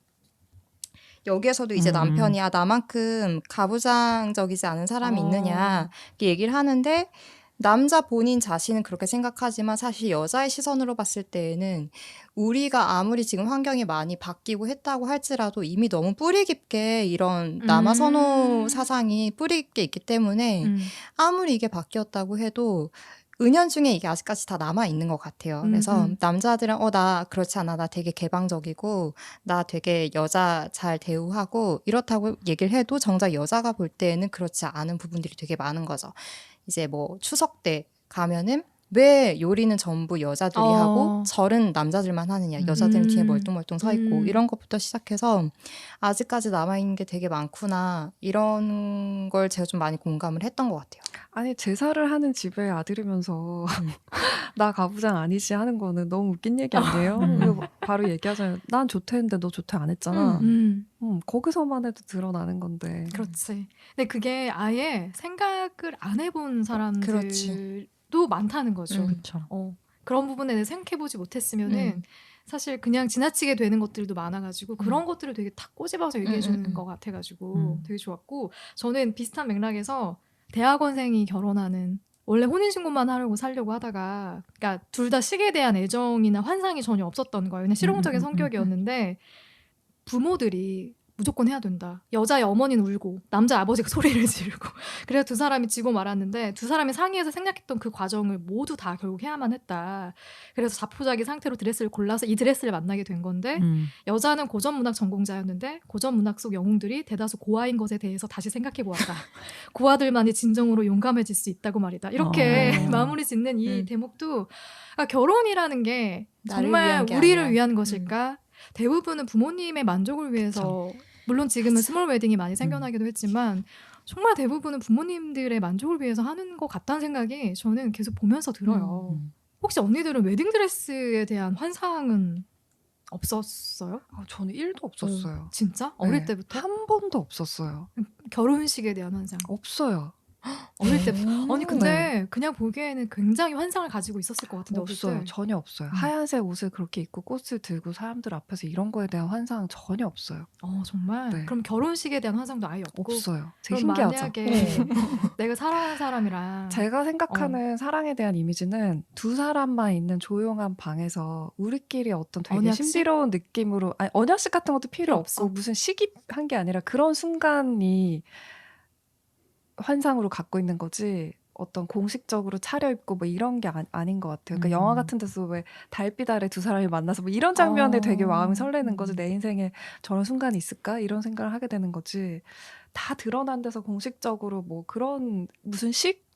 여기에서도 이제 남편이 나만큼 가부장적이지 않은 사람이 있느냐 이렇게 얘기를 하는데 남자 본인 자신은 그렇게 생각하지만 사실 여자의 시선으로 봤을 때에는 우리가 아무리 지금 환경이 많이 바뀌고 했다고 할지라도 이미 너무 뿌리 깊게 이런 남아 선호 사상이 뿌리 깊게 있기 때문에 아무리 이게 바뀌었다고 해도 은연중에 이게 아직까지 다 남아 있는 것 같아요. 그래서 남자들은 나 그렇지 않아. 나 되게 개방적이고 나 되게 여자 잘 대우하고 이렇다고 얘기를 해도 정작 여자가 볼 때에는 그렇지 않은 부분들이 되게 많은 거죠. 이제 뭐 추석 때 가면은 왜 요리는 전부 여자들이 하고 절은 남자들만 하느냐. 여자들은 뒤에 멀뚱멀뚱 서 있고 이런 것부터 시작해서 아직까지 남아있는 게 되게 많구나. 이런 걸 제가 좀 많이 공감을 했던 것 같아요. 아니 제사를 하는 집의 아들이면서 나 가부장 아니지 하는 거는 너무 웃긴 얘기 아니에요? 그리고 바로 얘기하자면 난 조퇴했는데 너 조퇴 안 했잖아. 거기서만 해도 드러나는 건데. 그렇지. 근데 그게 아예 생각을 안 해본 사람들도 그렇지. 많다는 거죠. 그렇죠. 그런 부분에 대해 생각해보지 못했으면은 사실 그냥 지나치게 되는 것들도 많아가지고 그런 것들을 되게 탁 꼬집어서 얘기해주는 것 같아가지고 되게 좋았고 저는 비슷한 맥락에서 대학원생이 결혼하는 원래 혼인신고만 하려고 살려고 하다가 그러니까 둘 다 식에 대한 애정이나 환상이 전혀 없었던 거예요. 그냥 실용적인 성격이었는데 부모들이 무조건 해야 된다. 여자의 어머니는 울고 남자 아버지가 소리를 지르고 그래서 두 사람이 지고 말았는데 두 사람이 상의해서 생각했던 그 과정을 모두 다 결국 해야만 했다. 그래서 자포자기 상태로 드레스를 골라서 이 드레스를 만나게 된 건데 여자는 고전문학 전공자였는데 고전문학 속 영웅들이 대다수 고아인 것에 대해서 다시 생각해보았다. 고아들만이 진정으로 용감해질 수 있다고 말이다. 이렇게 마무리 짓는 이 대목도 결혼이라는 게 정말 우리를 위한 것일까? 대부분은 부모님의 만족을 위해서 물론 지금은 스몰 웨딩이 많이 생겨나기도 했지만 정말 대부분은 부모님들의 만족을 위해서 하는 것 같다는 생각이 저는 계속 보면서 들어요. 혹시 언니들은 웨딩드레스에 대한 환상은 없었어요? 저는 1도 없었어요. 진짜? 어릴 네, 때부터? 한 번도 없었어요. 결혼식에 대한 환상? 없어요. 어릴 때부터? 아니 근데 그냥 보기에는 굉장히 환상을 가지고 있었을 것 같은데 없어요. 전혀 없어요. 하얀색 옷을 그렇게 입고 꽃을 들고 사람들 앞에서 이런 거에 대한 환상은 전혀 없어요. 정말? 네. 그럼 결혼식에 대한 환상도 아예 없고? 없어요. 되게 그럼 신기하죠. 만약에 내가 사랑하는 사람이랑 제가 생각하는 사랑에 대한 이미지는 두 사람만 있는 조용한 방에서 우리끼리 어떤 되게 언약식? 신비로운 느낌으로 언약식 같은 것도 필요 없어. 없고 무슨 시기한 게 아니라 그런 순간이 환상으로 갖고 있는 거지 어떤 공식적으로 차려입고 뭐 이런 게 아닌 것 같아요. 그러니까 영화 같은 데서 왜 달빛 아래 두 사람이 만나서 뭐 이런 장면에 되게 마음이 설레는 거지. 내 인생에 저런 순간이 있을까? 이런 생각을 하게 되는 거지. 다 드러난 데서 공식적으로 뭐 그런 무슨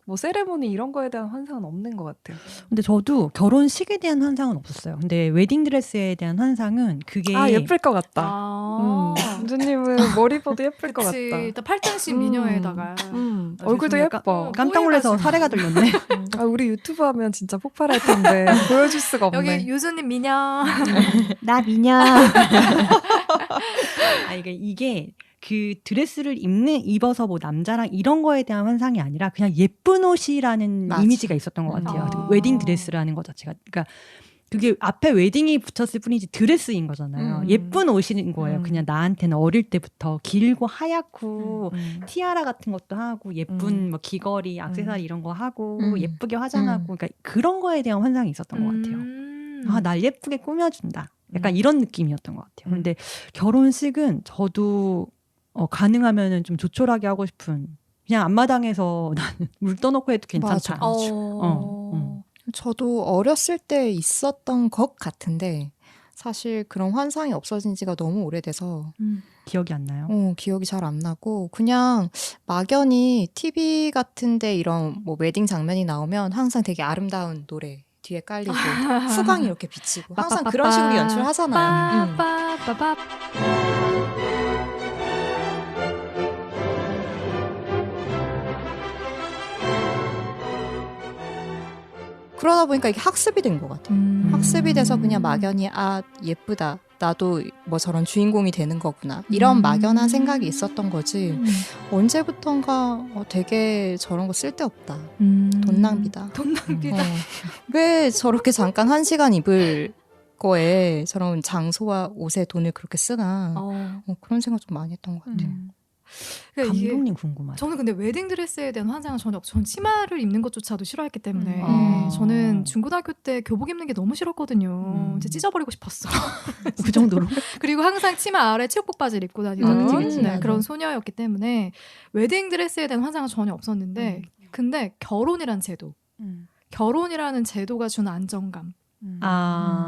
뭐 세레모니 이런 거에 대한 환상은 없는 것 같아요. 근데 저도 결혼식에 대한 환상은 없었어요. 근데 웨딩드레스에 대한 환상은 그게 예쁠 것 같다. 은주님은 머리 입어도 예쁠 것 같다. 일단 팔짱신 미녀에다가 얼굴도 예뻐. 깜짝 놀라서 사례가 들렸네. 우리 유튜브 하면 진짜 폭발할 텐데 보여줄 수가 없네. 여기 유수님 미녀. 나 미녀. 이게 그 드레스를 입어서 뭐 남자랑 이런 거에 대한 환상이 아니라 그냥 예쁜 옷이라는 이미지가 있었던 것 같아요. 웨딩 드레스라는 것 자체가. 그러니까 그게 앞에 웨딩이 붙었을 뿐이지 드레스인 거잖아요. 예쁜 옷인 거예요. 그냥 나한테는 어릴 때부터 길고 하얗고 티아라 같은 것도 하고 예쁜 뭐 귀걸이, 액세서리 이런 거 하고 예쁘게 화장하고 그러니까 그런 거에 대한 환상이 있었던 것 같아요. 날 예쁘게 꾸며준다. 약간 이런 느낌이었던 것 같아요. 그런데 결혼식은 저도 가능하면은 좀 조촐하게 하고 싶은 그냥 앞마당에서 나는 물 떠놓고 해도 괜찮다. 저도 어렸을 때 있었던 것 같은데 사실 그런 환상이 없어진 지가 너무 오래돼서 기억이 안 나요. 기억이 잘 안 나고 그냥 막연히 TV 같은데 이런 뭐 웨딩 장면이 나오면 항상 되게 아름다운 노래 뒤에 깔리고 후광이 이렇게 비치고 항상 그런 식으로 연출하잖아요. 그러다 보니까 이게 학습이 된 것 같아요. 학습이 돼서 그냥 막연히 아 예쁘다. 나도 뭐 저런 주인공이 되는 거구나. 이런 막연한 생각이 있었던 거지. 언제부턴가 되게 저런 거 쓸데없다. 돈 낭비다. 돈 낭비다. 왜 저렇게 잠깐 1시간 입을 거에 저런 장소와 옷에 돈을 그렇게 쓰나. 그런 생각 좀 많이 했던 것 같아요. 그러니까 감독님 궁금하죠. 저는 근데 웨딩드레스에 대한 환상은 전혀 없어요. 전 치마를 입는 것조차도 싫어했기 때문에 저는 중고등학교 때 교복 입는 게 너무 싫었거든요. 진짜 찢어버리고 싶었어. 그 정도로? 그리고 항상 치마 아래 체육복 바지를 입고 다니던 그치. 네, 그런 소녀였기 때문에 웨딩드레스에 대한 환상은 전혀 없었는데 근데 결혼이란 제도 결혼이라는 제도가 주는 안정감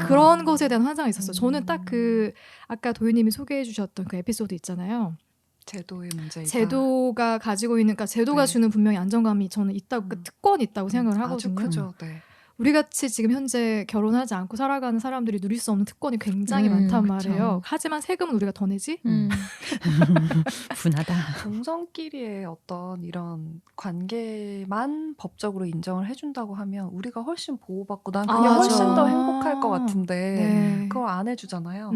그런 것에 대한 환상이 있었어요. 저는 딱 그 아까 도윤님이 소개해 주셨던 그 에피소드 있잖아요. 제도의 문제이다. 제도가 가지고 있는, 그러니까 제도가 네. 주는 분명히 안정감이 저는 있다고, 그 특권이 있다고 생각을 아주 하거든요. 크죠. 네. 우리 같이 지금 현재 결혼하지 않고 살아가는 사람들이 누릴 수 없는 특권이 굉장히 많단 그쵸. 말이에요. 하지만 세금은 우리가 더 내지? 분하다. 동성끼리의 어떤 이런 관계만 법적으로 인정을 해준다고 하면 우리가 훨씬 보호받고 난 그게 아, 훨씬 맞아. 더 행복할 것 같은데 네. 그걸 안 해주잖아요.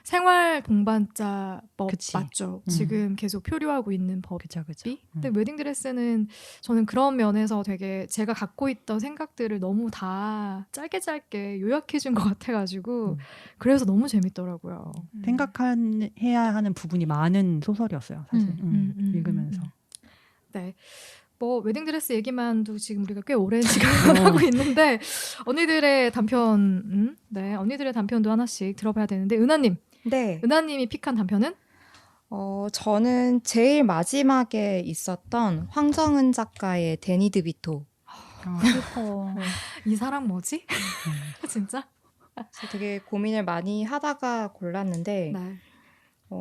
생활 동반자법 그치. 맞죠? 지금 계속 표류하고 있는 법이. 그죠. 근데 웨딩드레스는 저는 그런 면에서 되게 제가 갖고 있던 생각들을 너무 다 짧게 요약해준 것 같아가지고 그래서 너무 재밌더라고요. 생각해야 하는 부분이 많은 소설이었어요, 사실. 읽으면서. 네. 뭐 웨딩드레스 얘기만도 지금 우리가 꽤 오랜 시간을 하고 있는데 언니들의 단편, 네, 언니들의 단편도 하나씩 들어봐야 되는데 은하님, 네. 은하님이 픽한 단편은? 저는 제일 마지막에 있었던 황정은 작가의 데니 드비토. 슬퍼. 이 사람 뭐지? 진짜? 그래서 되게 고민을 많이 하다가 골랐는데 네.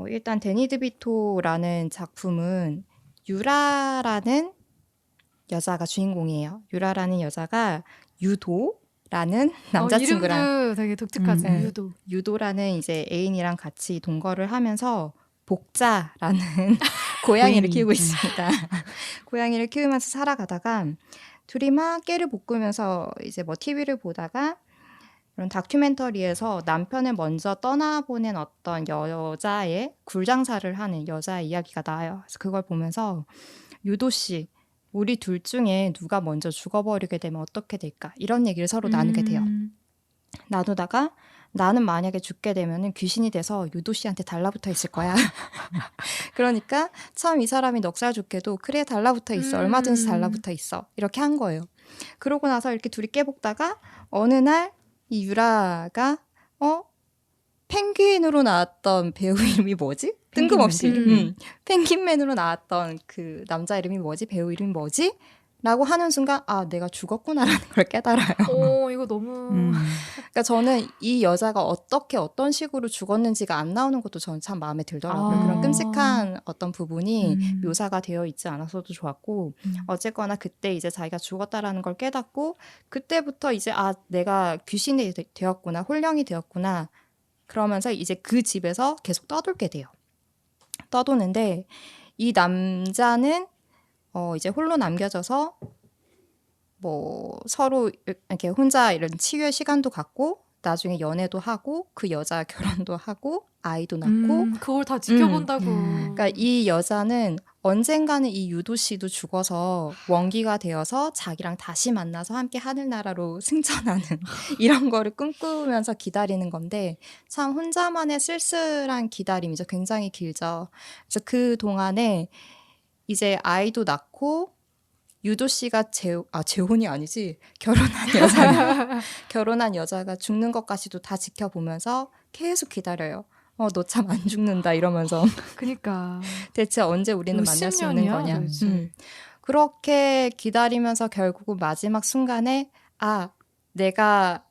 일단 데니 드비토라는 작품은 유라라는 여자가 주인공이에요. 유라라는 여자가 유도라는 남자친구랑 이름도 되게 독특하지. 네. 유도라는 이제 애인이랑 같이 동거를 하면서 복자라는 고양이를 키우고 있습니다. 고양이를 키우면서 살아가다가 둘이 막 깨를 볶으면서 이제 뭐 TV를 보다가 이런 다큐멘터리에서 남편을 먼저 떠나보낸 어떤 여자의 굴장사를 하는 여자의 이야기가 나와요. 그래서 그걸 보면서 유도 씨, 우리 둘 중에 누가 먼저 죽어버리게 되면 어떻게 될까? 이런 얘기를 서로 나누게 돼요. 나누다가 나는 만약에 죽게 되면 귀신이 돼서 유도 씨한테 달라붙어 있을 거야. 그러니까 참 이 사람이 넉살 좋게도 그래 달라붙어 있어. 얼마든지 달라붙어 있어. 이렇게 한 거예요. 그러고 나서 이렇게 둘이 깨볶다가 어느 날 이 유라가 펭귄으로 나왔던 배우 이름이 뭐지? 뜬금없이 펭귄맨으로 나왔던 그 남자 이름이 뭐지? 배우 이름이 뭐지? 라고 하는 순간 아 내가 죽었구나라는 걸 깨달아요. 이거 너무 그러니까 저는 이 여자가 어떻게 어떤 식으로 죽었는지가 안 나오는 것도 저는 참 마음에 들더라고요. 그런 끔찍한 어떤 부분이 묘사가 되어 있지 않아서도 좋았고 어쨌거나 그때 이제 자기가 죽었다라는 걸 깨닫고 그때부터 이제 아 내가 귀신이 되었구나 홀령이 되었구나 그러면서 이제 그 집에서 계속 떠돌게 돼요. 떠도는데 이 남자는 이제 홀로 남겨져서 뭐 서로 이렇게 혼자 이런 치유의 시간도 갖고 나중에 연애도 하고 그 여자 결혼도 하고 아이도 낳고 그걸 다 지켜본다고. 그러니까 이 여자는 언젠가는 이 유도 씨도 죽어서 원기가 되어서 자기랑 다시 만나서 함께 하늘나라로 승천하는 이런 거를 꿈꾸면서 기다리는 건데 참 혼자만의 쓸쓸한 기다림이죠. 굉장히 길죠. 그래서 그 동안에 이제 아이도 낳고 유도 씨가 재혼이 아니지 결혼한 여자가 죽는 것까지도 다 지켜보면서 계속 기다려요. 너 참 안 죽는다 이러면서. 그니까 대체 언제 우리는 만날 수 있는 거냐. 그렇게 기다리면서 결국은 마지막 순간에 아 내가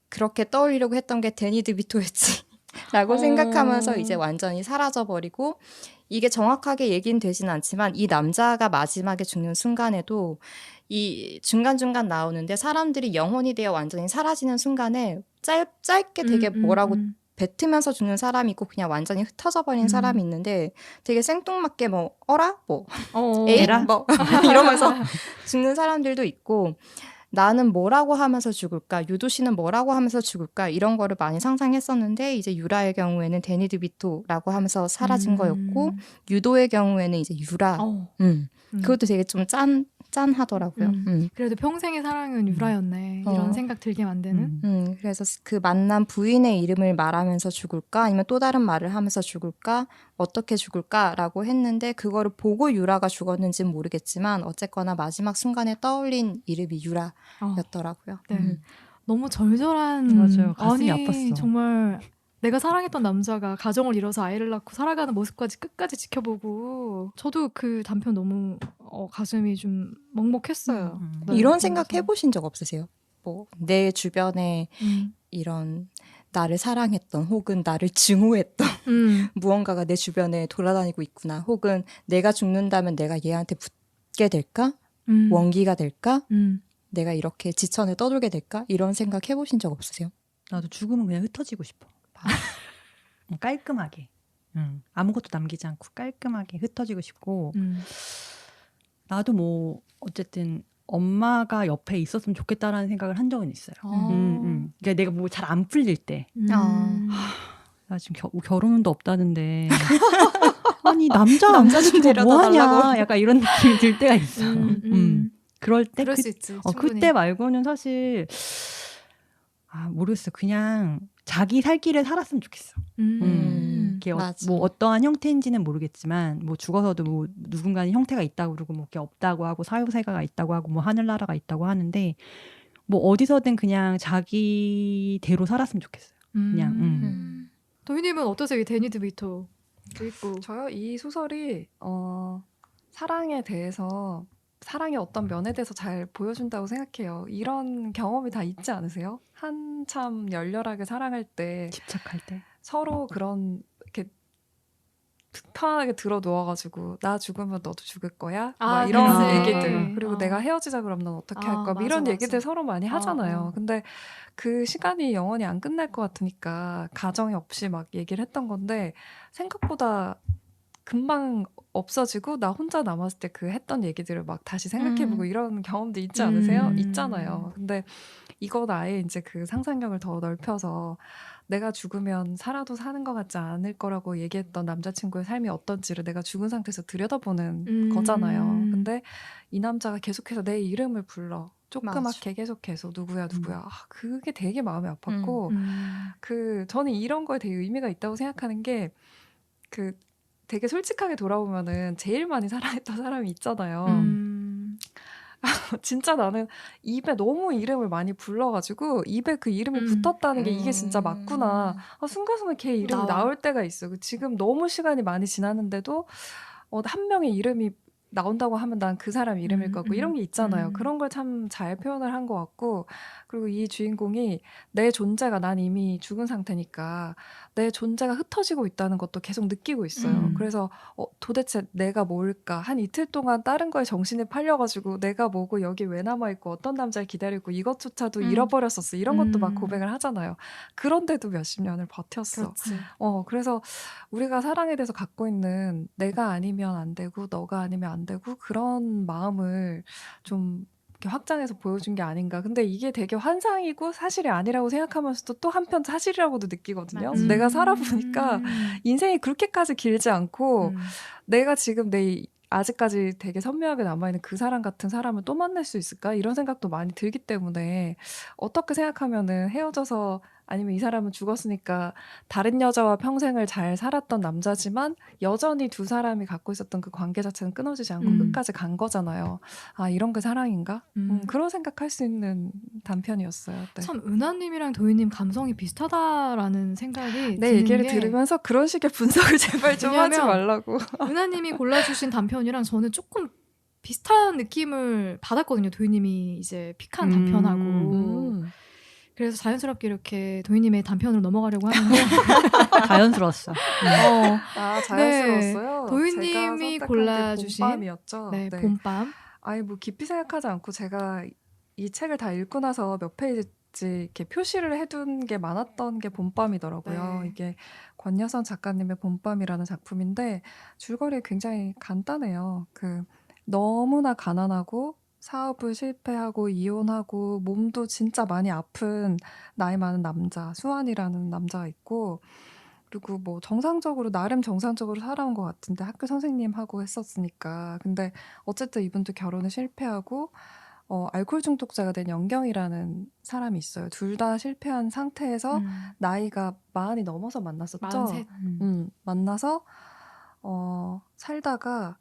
그렇게 떠올리려고 했던 게 데니 드비토였지 라고 생각하면서 이제 완전히 사라져버리고 이게 정확하게 얘기는 되진 않지만 이 남자가 마지막에 죽는 순간에도 이 중간중간 나오는데 사람들이 영혼이 되어 완전히 사라지는 순간에 짧게 되게 뭐라고 뱉으면서 죽는 사람이 있고 그냥 완전히 흩어져 버린 사람이 있는데 되게 생뚱맞게 뭐 어라? 뭐 에라? 뭐 이러면서 죽는 사람들도 있고 나는 뭐라고 하면서 죽을까? 유도 씨는 뭐라고 하면서 죽을까? 이런 거를 많이 상상했었는데 이제 유라의 경우에는 데니 드비토라고 하면서 사라진 거였고 유도의 경우에는 이제 유라. 그것도 되게 좀 짠하더라고요. 그래도 평생의 사랑은 유라였네. 이런 생각 들게 만드는. 그래서 그 만난 부인의 이름을 말하면서 죽을까? 아니면 또 다른 말을 하면서 죽을까? 어떻게 죽을까라고 했는데 그거를 보고 유라가 죽었는지는 모르겠지만 어쨌거나 마지막 순간에 떠올린 이름이 유라였더라고요. 네. 너무 절절한 맞아요. 가슴이 아니 아팠어. 정말 내가 사랑했던 남자가 가정을 이뤄서 아이를 낳고 살아가는 모습까지 끝까지 지켜보고 저도 그 단편 너무 가슴이 좀 먹먹했어요. 네, 이런 생각 해보신 적 없으세요? 뭐 내 주변에 이런 나를 사랑했던 혹은 나를 증오했던 무언가가 내 주변에 돌아다니고 있구나. 혹은 내가 죽는다면 내가 얘한테 붙게 될까? 원기가 될까? 내가 이렇게 지천에 떠돌게 될까? 이런 생각 해보신 적 없으세요? 나도 죽으면 그냥 흩어지고 싶어. 깔끔하게. 아무것도 남기지 않고 깔끔하게 흩어지고 싶고 나도 뭐 어쨌든 엄마가 옆에 있었으면 좋겠다라는 생각을 한 적은 있어요. 그러니까 내가 뭐 잘 안 풀릴 때. 나 지금 결혼도 없다는데 아니 남자 안 사주고 뭐 하냐 약간 이런 느낌이 들 때가 있어. 그럴 때 그럴 수 있지. 그때 말고는 사실 모르겠어. 그냥 자기 살 길을 살았으면 좋겠어. 이게 뭐 어떠한 형태인지는 모르겠지만 뭐 죽어서도 뭐 누군가는 형태가 있다고 그러고 뭐 이렇게 없다고 하고 사후세계가 있다고 하고 뭐 하늘나라가 있다고 하는데 뭐 어디서든 그냥 자기대로 살았으면 좋겠어요. 그냥. 도희님은 어떠세요? 데니 드비토 있고. 저요 이 소설이 사랑에 대해서 사랑의 어떤 면에 대해서 잘 보여준다고 생각해요. 이런 경험이 다 있지 않으세요? 한참 열렬하게 사랑할 때 집착할 때 서로 그런 이렇게 편하게 들어 누워가지고 나 죽으면 너도 죽을 거야? 막 이런 얘기들 그리고 내가 헤어지자 그럼 넌 어떻게 할 거야? 이런 얘기들 서로 많이 하잖아요. 근데 그 시간이 영원히 안 끝날 것 같으니까 가정이 없이 막 얘기를 했던 건데 생각보다 금방 없어지고 나 혼자 남았을 때 그 했던 얘기들을 막 다시 생각해보고 이런 경험도 있지 않으세요? 있잖아요. 근데 이건 아예 이제 그 상상력을 더 넓혀서 내가 죽으면 살아도 사는 것 같지 않을 거라고 얘기했던 남자친구의 삶이 어떤지를 내가 죽은 상태에서 들여다보는 거잖아요. 근데 이 남자가 계속해서 내 이름을 불러. 조그맣게 계속해서 누구야. 그게 되게 마음이 아팠고 저는 이런 거에 되게 의미가 있다고 생각하는 게 되게 솔직하게 돌아보면은 제일 많이 사랑했던 사람이 있잖아요. 진짜 나는 입에 너무 이름을 많이 불러가지고 입에 그 이름이 붙었다는 게 이게 진짜 맞구나. 순간순간 걔 이름이 나올 때가 있어. 지금 너무 시간이 많이 지났는데도 한 명의 이름이 나온다고 하면 난 그 사람 이름일 거고 이런 게 있잖아요. 그런 걸 참 잘 표현을 한 것 같고 그리고 이 주인공이 내 존재가 난 이미 죽은 상태니까 내 존재가 흩어지고 있다는 것도 계속 느끼고 있어요. 그래서 도대체 내가 뭘까? 한 이틀 동안 다른 거에 정신이 팔려가지고 내가 뭐고 여기 왜 남아있고 어떤 남자를 기다리고 이것조차도 잃어버렸었어. 이런 것도 막 고백을 하잖아요. 그런데도 몇십 년을 버텼어. 그래서 우리가 사랑에 대해서 갖고 있는 내가 아니면 안 되고 너가 아니면 안 되고 그런 마음을 좀 이렇게 확장해서 보여준 게 아닌가. 근데 이게 되게 환상이고 사실이 아니라고 생각하면서도 또 한편 사실이라고도 느끼거든요. 내가 살아보니까 인생이 그렇게까지 길지 않고 내가 지금 아직까지 되게 선명하게 남아있는 그 사람 같은 사람을 또 만날 수 있을까? 이런 생각도 많이 들기 때문에 어떻게 생각하면은 헤어져서 아니면 이 사람은 죽었으니까 다른 여자와 평생을 잘 살았던 남자지만 여전히 두 사람이 갖고 있었던 그 관계 자체는 끊어지지 않고 끝까지 간 거잖아요. 이런 게 사랑인가? 그런 생각할 수 있는 단편이었어요. 네. 참 은하님이랑 도희님 감성이 비슷하다라는 생각이 내 얘기를 들으면서 그런 식의 분석을 제발 좀 하지 말라고. 은하님이 골라주신 단편이랑 저는 조금 비슷한 느낌을 받았거든요. 도희님이 이제 픽한 단편하고. 그래서 자연스럽게 이렇게 도희님의 단편으로 넘어가려고 하는데 자연스러웠어. 자연스러웠어요. 네. 도희님이 골라주신 봄밤이었죠. 네, 봄밤. 뭐 깊이 생각하지 않고 제가 이 책을 다 읽고 나서 몇 페이지 이렇게 표시를 해둔 게 많았던 게 봄밤이더라고요. 네. 이게 권여선 작가님의 봄밤이라는 작품인데 줄거리 굉장히 간단해요. 너무나 가난하고 사업을 실패하고 이혼하고 몸도 진짜 많이 아픈 나이 많은 남자, 수환이라는 남자가 있고, 그리고 뭐 나름 정상적으로 살아온 것 같은데 학교 선생님하고 했었으니까. 근데 어쨌든 이분도 결혼을 실패하고 알코올 중독자가 된 연경이라는 사람이 있어요. 둘 다 실패한 상태에서 나이가 40이 넘어서 만났었죠. 43. 만나서 살다가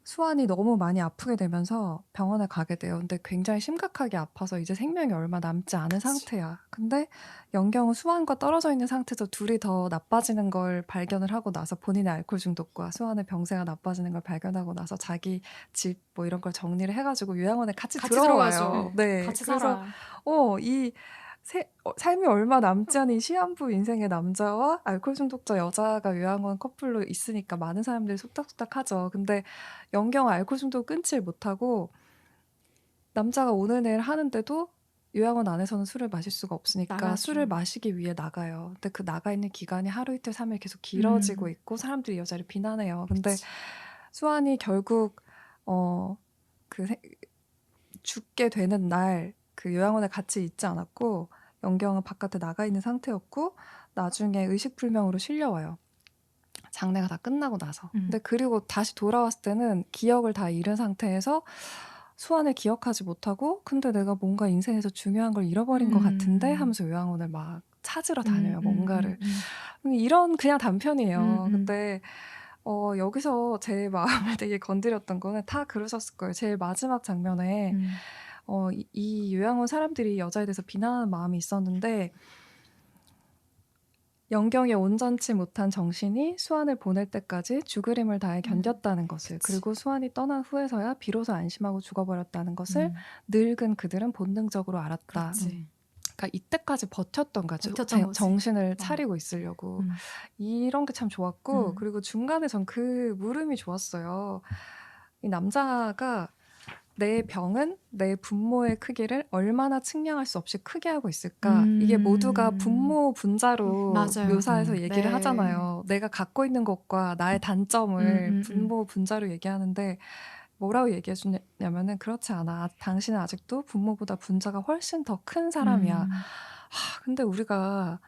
수환이 너무 많이 아프게 되면서 병원에 가게 돼요. 근데 굉장히 심각하게 아파서 이제 생명이 얼마 남지 않은 상태야. 근데 연경은 수환과 떨어져 있는 상태에서 둘이 더 나빠지는 걸 발견을 하고 나서 본인의 알코올 중독과 수환의 병세가 나빠지는 걸 발견하고 나서 자기 집 뭐 이런 걸 정리를 해가지고 요양원에 같이 들어와요. 들어가죠. 네, 같이 그래서 살아. 이 삶이 얼마 남지 않은 시한부 인생의 남자와 알코올 중독자 여자가 요양원 커플로 있으니까 많은 사람들이 속닥속닥하죠. 근데 연경은 알코올 중독 끊질 못하고 남자가 오늘 내일 하는데도 요양원 안에서는 술을 마실 수가 없으니까 나가죠. 술을 마시기 위해 나가요. 근데 그 나가 있는 기간이 하루 이틀 3일 계속 길어지고 있고 사람들이 이 여자를 비난해요. 근데 수환이 결국 죽게 되는 날 그 요양원에 같이 있지 않았고 연경은 바깥에 나가 있는 상태였고 나중에 의식불명으로 실려와요. 장례가 다 끝나고 나서. 근데 그리고 다시 돌아왔을 때는 기억을 다 잃은 상태에서 수환을 기억하지 못하고 근데 내가 뭔가 인생에서 중요한 걸 잃어버린 것 같은데 하면서 요양원을 막 찾으러 다녀요. 뭔가를. 이런 그냥 단편이에요. 근데 여기서 제 마음을 되게 건드렸던 거는 다 그러셨을 거예요. 제일 마지막 장면에 이 요양원 사람들이 여자에 대해서 비난하는 마음이 있었는데 연경의 온전치 못한 정신이 수환을 보낼 때까지 죽을 힘을 다해 견뎠다는 것을 그리고 수환이 떠난 후에서야 비로소 안심하고 죽어버렸다는 것을 늙은 그들은 본능적으로 알았다. 그러니까 이때까지 버텼던 거죠. 정신을 차리고 있으려고. 이런 게 참 좋았고 그리고 중간에 전 그 물음이 좋았어요. 이 남자가 내 병은 내 분모의 크기를 얼마나 측량할 수 없이 크게 하고 있을까? 이게 모두가 분모 분자로 맞아요. 묘사해서 얘기를 네. 하잖아요. 내가 갖고 있는 것과 나의 단점을 분모 분자로 얘기하는데 뭐라고 얘기해 주냐면은 그렇지 않아. 당신은 아직도 분모보다 분자가 훨씬 더 큰 사람이야. 근데 우리가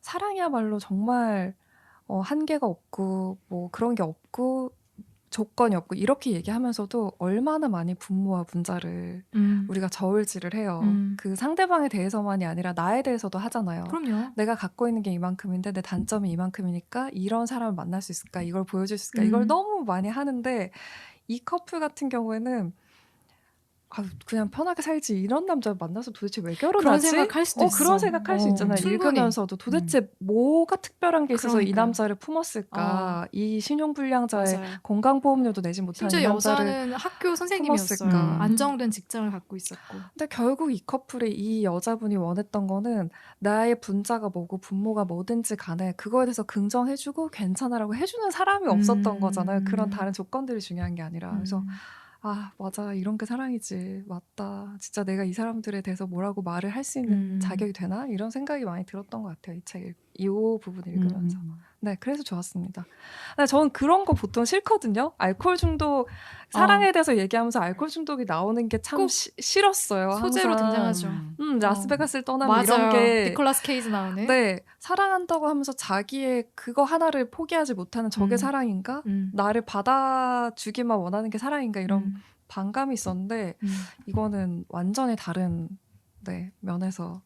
사랑이야말로 정말 한계가 없고 뭐 그런 게 없고 조건이 없고 이렇게 얘기하면서도 얼마나 많이 분모와 분자를 우리가 저울질을 해요. 그 상대방에 대해서만이 아니라 나에 대해서도 하잖아요. 그럼요. 내가 갖고 있는 게 이만큼인데 내 단점이 이만큼이니까 이런 사람을 만날 수 있을까? 이걸 보여줄 수 있을까? 이걸 너무 많이 하는데 이 커플 같은 경우에는 그냥 편하게 살지 이런 남자 만나서 도대체 왜 결혼하지? 그런 생각할 수도 있어. 그런 생각할 수 있잖아요. 충분히. 읽으면서도 도대체 뭐가 특별한 게 있어서 이 그러니까요. 남자를 품었을까? 이 신용불량자의 맞아요. 건강보험료도 내지 못한 심지어 이 남자를 여자는 학교 선생님이었어요. 품었을까? 안정된 직장을 갖고 있었고. 근데 결국 이 커플이 이 여자분이 원했던 거는 나의 분자가 뭐고 분모가 뭐든지 간에 그거에 대해서 긍정해주고 괜찮아라고 해주는 사람이 없었던 거잖아요. 그런 다른 조건들이 중요한 게 아니라. 그래서 맞아. 이런 게 사랑이지. 맞다. 진짜 내가 이 사람들에 대해서 뭐라고 말을 할 수 있는 자격이 되나? 이런 생각이 많이 들었던 것 같아요. 이 책, 이 부분 읽으면서. 네, 그래서 좋았습니다. 근데 저는 그런 거 보통 싫거든요. 알코올 중독, 사랑에 대해서 얘기하면서 알코올 중독이 나오는 게 참 싫었어요. 소재로 항상. 등장하죠. 라스베가스를 떠나면 맞아요. 이런 게. 니콜라스 케이지 나오네. 네, 사랑한다고 하면서 자기의 그거 하나를 포기하지 못하는 저게 사랑인가? 나를 받아주기만 원하는 게 사랑인가? 이런 반감이 있었는데 이거는 완전히 다른 면에서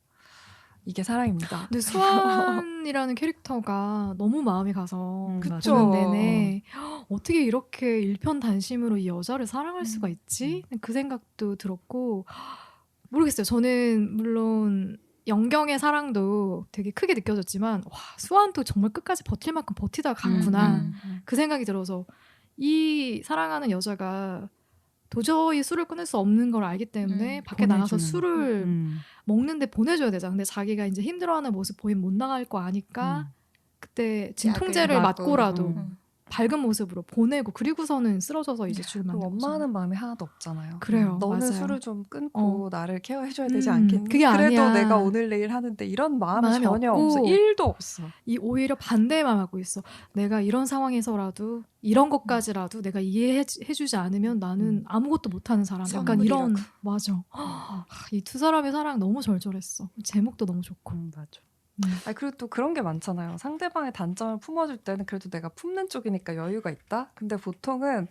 이게 사랑입니다. 근데 수환이라는 캐릭터가 너무 마음이 가서 그쵸. 보는 내내 어떻게 이렇게 일편단심으로 이 여자를 사랑할 수가 있지? 그 생각도 들었고 모르겠어요. 저는 물론 연경의 사랑도 되게 크게 느껴졌지만 수환도 정말 끝까지 버틸 만큼 버티다가 갔구나. 그 생각이 들어서 이 사랑하는 여자가 도저히 술을 끊을 수 없는 걸 알기 때문에 밖에 나가서 술을 먹는데 보내줘야 되잖아. 근데 자기가 이제 힘들어하는 모습 보이면 못 나갈 거 아니까 그때 진통제를 맞고라도 밝은 모습으로 보내고 그리고서는 쓰러져서 이제 죽을 그리고 만든 거죠. 엄마는 마음에 하나도 없잖아요. 그래요. 너는 맞아요. 술을 좀 끊고 나를 케어해줘야 되지 음, 않겠니? 그게 그래도 아니야. 내가 오늘 내일 하는데 이런 마음이 마음이 전혀 없고 없어. 1도 없어. 이 오히려 반대만 하고 있어. 내가 이런 상황에서라도 이런 것까지라도 내가 이해해주지 않으면 나는 아무것도 못하는 사람. 약간 이런 맞아. 이 두 사람의 사랑 너무 절절했어. 제목도 너무 좋고. 맞아. 아니, 그리고 또 그런 게 많잖아요. 상대방의 단점을 품어줄 때는 그래도 내가 품는 쪽이니까 여유가 있다. 근데 보통은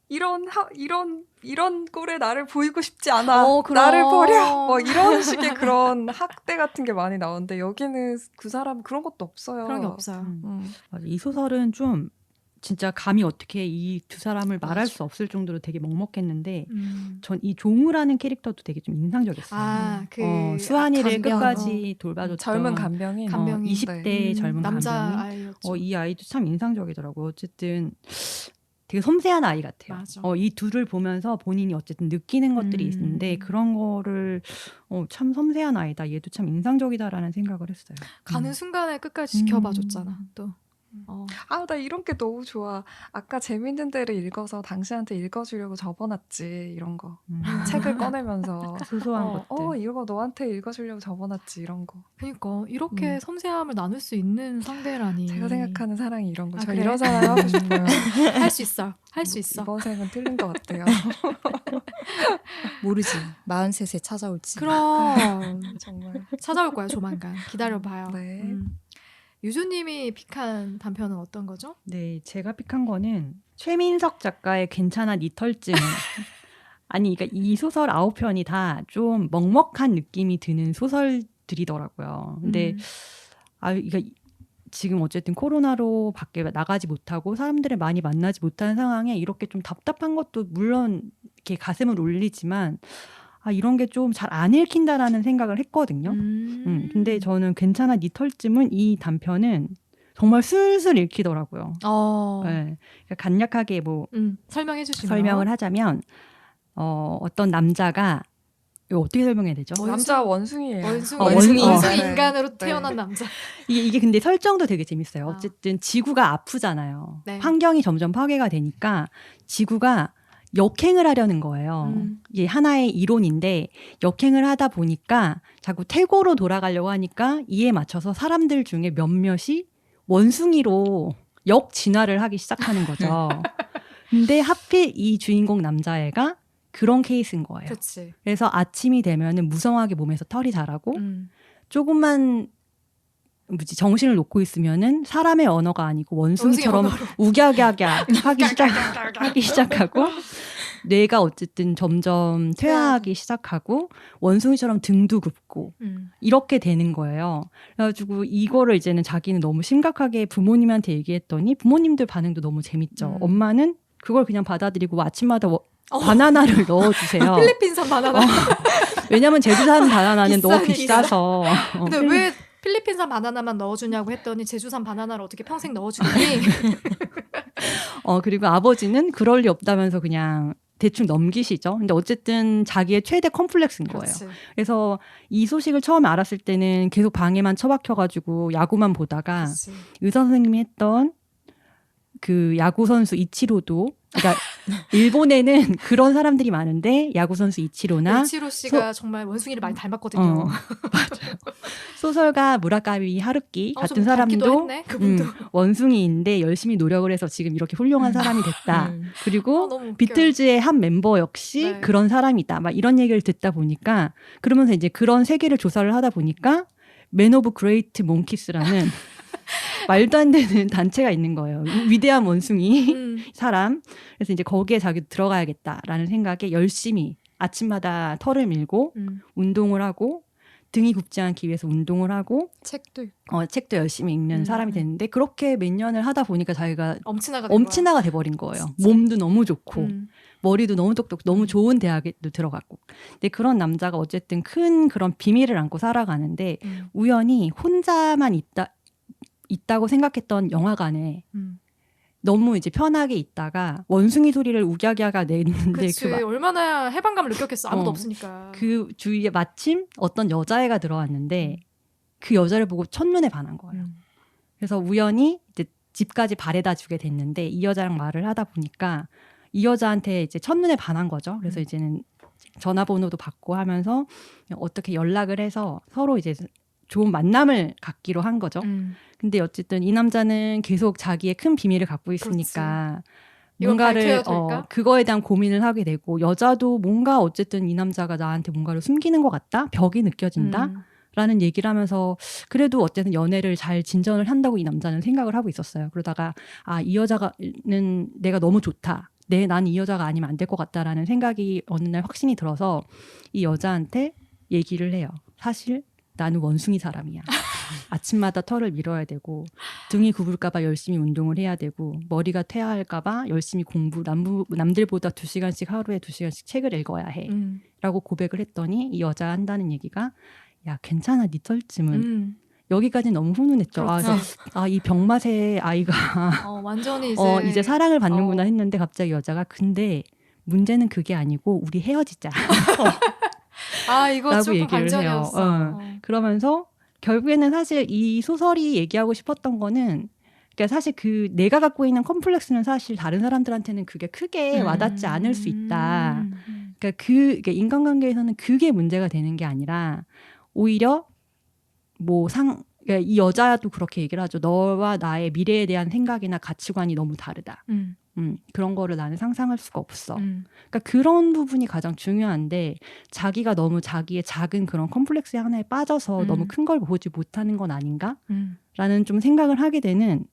이런 꼴에 나를 보이고 싶지 않아. 그럼. 나를 버려. 뭐 이런 식의 그런 학대 같은 게 많이 나오는데 여기는 그 사람 그런 것도 없어요. 그런 게 없어요. 맞아. 이 소설은 좀 진짜 감히 어떻게 이 두 사람을 말할 수 없을 정도로 되게 먹먹했는데 전 이 종우라는 캐릭터도 되게 좀 인상적이었어요. 수환이를 간병. 끝까지 돌봐줬던 젊은 간병인. 20대 젊은 남자 간병인. 아이였죠. 이 아이도 참 인상적이더라고요. 어쨌든 되게 섬세한 아이 같아요. 맞아. 이 둘을 보면서 본인이 어쨌든 느끼는 것들이 있는데 그런 거를 참 섬세한 아이다. 얘도 참 인상적이다라는 생각을 했어요. 가는 순간에 끝까지 지켜봐줬잖아. 또. 나 이런 게 너무 좋아. 아까 재밌는 데를 읽어서 당신한테 읽어주려고 접어놨지. 이런 거. 책을 꺼내면서 소소한 것들. 이거 너한테 읽어주려고 접어놨지. 이런 거. 그러니까 이렇게 섬세함을 나눌 수 있는 상대라니. 제가 생각하는 사랑이 이런 거. 저 그래? 이런 사랑 하고 싶어요. 할 수 있어. 할 수 있어. 이번 생은 틀린 것 같아요. 모르지. 43세 찾아올지. 그럼 정말. 찾아올 거야 조만간. 기다려봐요. 네. 유주님이 픽한 단편은 어떤 거죠? 네, 제가 픽한 거는 최민석 작가의 괜찮아 니 털쯤. 아니, 그러니까 이 소설 9편이 다 좀 먹먹한 느낌이 드는 소설들이더라고요. 근데 그러니까 지금 어쨌든 코로나로 밖에 나가지 못하고 사람들을 많이 만나지 못하는 상황에 이렇게 좀 답답한 것도 물론 이렇게 가슴을 울리지만 이런 게 좀 잘 안 읽힌다라는 생각을 했거든요. 근데 저는 괜찮아 니 털쯤은 이 단편은 정말 술술 읽히더라고요. 네. 그러니까 간략하게 설명해 주시면 설명을 하자면 어떤 남자가 이거 어떻게 설명해야 되죠? 남자 원숭이에요. 원숭이 네. 인간으로 태어난 남자. 이게 근데 설정도 되게 재밌어요. 어쨌든 지구가 아프잖아요. 네. 환경이 점점 파괴가 되니까 지구가 역행을 하려는 거예요. 이게 하나의 이론인데 역행을 하다 보니까 자꾸 태고로 돌아가려고 하니까 이에 맞춰서 사람들 중에 몇몇이 원숭이로 역진화를 하기 시작하는 거죠. 근데 하필 이 주인공 남자애가 그런 케이스인 거예요. 그치. 그래서 아침이 되면은 무성하게 몸에서 털이 자라고 조금만 정신을 놓고 있으면은 사람의 언어가 아니고 원숭이처럼 우갸갸갸 하기 시작하고 뇌가 어쨌든 점점 퇴화하기 시작하고 원숭이처럼 등도 굽고 이렇게 되는 거예요. 그래가지고 이거를 이제는 자기는 너무 심각하게 부모님한테 얘기했더니 부모님들 반응도 너무 재밌죠. 엄마는 그걸 그냥 받아들이고 아침마다 바나나를 넣어주세요. 필리핀산 바나나. 왜냐면 제주산 바나나는 너무 비싸서. 근데 왜 필리핀산 바나나만 넣어주냐고 했더니 제주산 바나나를 어떻게 평생 넣어주니? 그리고 아버지는 그럴 리 없다면서 그냥 대충 넘기시죠. 근데 어쨌든 자기의 최대 컴플렉스인 거예요. 그렇지. 그래서 이 소식을 처음에 알았을 때는 계속 방에만 처박혀가지고 야구만 보다가 그렇지. 의사 선생님이 했던 그 야구 선수 이치로도 그러니까 일본에는 그런 사람들이 많은데 야구 선수 이치로나 이치로 씨가 정말 원숭이를 많이 닮았거든요. 맞아요. 소설가 무라카미 하루키 같은 닮기도 사람도 했네, 그분도. 원숭이인데 열심히 노력을 해서 지금 이렇게 훌륭한 사람이 됐다. 그리고 너무 웃겨. 비틀즈의 한 멤버 역시 네. 그런 사람이다. 막 이런 얘기를 듣다 보니까 그러면서 이제 그런 세계를 조사를 하다 보니까 맨 오브 그레이트 몽키스라는 말도 안 되는 단체가 있는 거예요. 위대한 원숭이 사람. 그래서 이제 거기에 자기도 들어가야겠다라는 생각에 열심히 아침마다 털을 밀고 운동을 하고 등이 굽지 않기 위해서 운동을 하고 책도 열심히 읽는 사람이 됐는데 그렇게 몇 년을 하다 보니까 자기가 엄친아가 돼버린 거예요. 진짜. 몸도 너무 좋고 머리도 너무 똑똑 너무 좋은 대학에도 들어갔고. 근데 그런 남자가 어쨌든 큰 그런 비밀을 안고 살아가는데 우연히 혼자만 있다고 생각했던 영화관에 너무 이제 편하게 있다가 원숭이 소리를 우갸갸가 내는데 그치, 얼마나 해방감을 느꼈겠어. 아무도 없으니까. 그 주위에 마침 어떤 여자애가 들어왔는데 그 여자를 보고 첫눈에 반한 거예요. 그래서 우연히 이제 집까지 바래다 주게 됐는데 이 여자랑 말을 하다 보니까 이 여자한테 이제 첫눈에 반한 거죠. 그래서 이제는 전화번호도 받고 하면서 어떻게 연락을 해서 서로 이제 좋은 만남을 갖기로 한 거죠. 근데 어쨌든 이 남자는 계속 자기의 큰 비밀을 갖고 있으니까 뭔가를 그거에 대한 고민을 하게 되고 여자도 뭔가 어쨌든 이 남자가 나한테 뭔가를 숨기는 것 같다? 벽이 느껴진다? 라는 얘기를 하면서 그래도 어쨌든 연애를 잘 진전을 한다고 이 남자는 생각을 하고 있었어요. 그러다가 이 여자는 내가 너무 좋다. 난 이 여자가 아니면 안 될 것 같다라는 생각이 어느 날 확신이 들어서 이 여자한테 얘기를 해요. 사실 나는 원숭이 사람이야. 아침마다 털을 밀어야 되고 등이 굽을까봐 열심히 운동을 해야 되고 머리가 퇴화할까봐 열심히 남들보다 2시간씩 하루에 2시간씩 책을 읽어야 해. 라고 고백을 했더니 이 여자 한다는 얘기가 야 괜찮아 네 털쯤은 여기까지 너무 훈훈했죠. 이 병맛의 아이가 완전히 이제 사랑을 받는구나 했는데 갑자기 여자가 근데 문제는 그게 아니고 우리 헤어지자. 이거 라고 조금 얘기를 반전이었어. 해요. 그러면서 결국에는 사실 이 소설이 얘기하고 싶었던 거는 그러니까 사실 그 내가 갖고 있는 컴플렉스는 사실 다른 사람들한테는 그게 크게 와닿지 않을 수 있다. 그러니까 인간관계에서는 그게 문제가 되는 게 아니라 오히려 그러니까 이 여자도 그렇게 얘기를 하죠. 너와 나의 미래에 대한 생각이나 가치관이 너무 다르다. 그런 거를 나는 상상할 수가 없어. 그러니까 그런 부분이 가장 중요한데 자기가 너무 자기의 작은 그런 컴플렉스 하나에 빠져서 너무 큰 걸 보지 못하는 건 아닌가? 라는 좀 생각을 하게 되는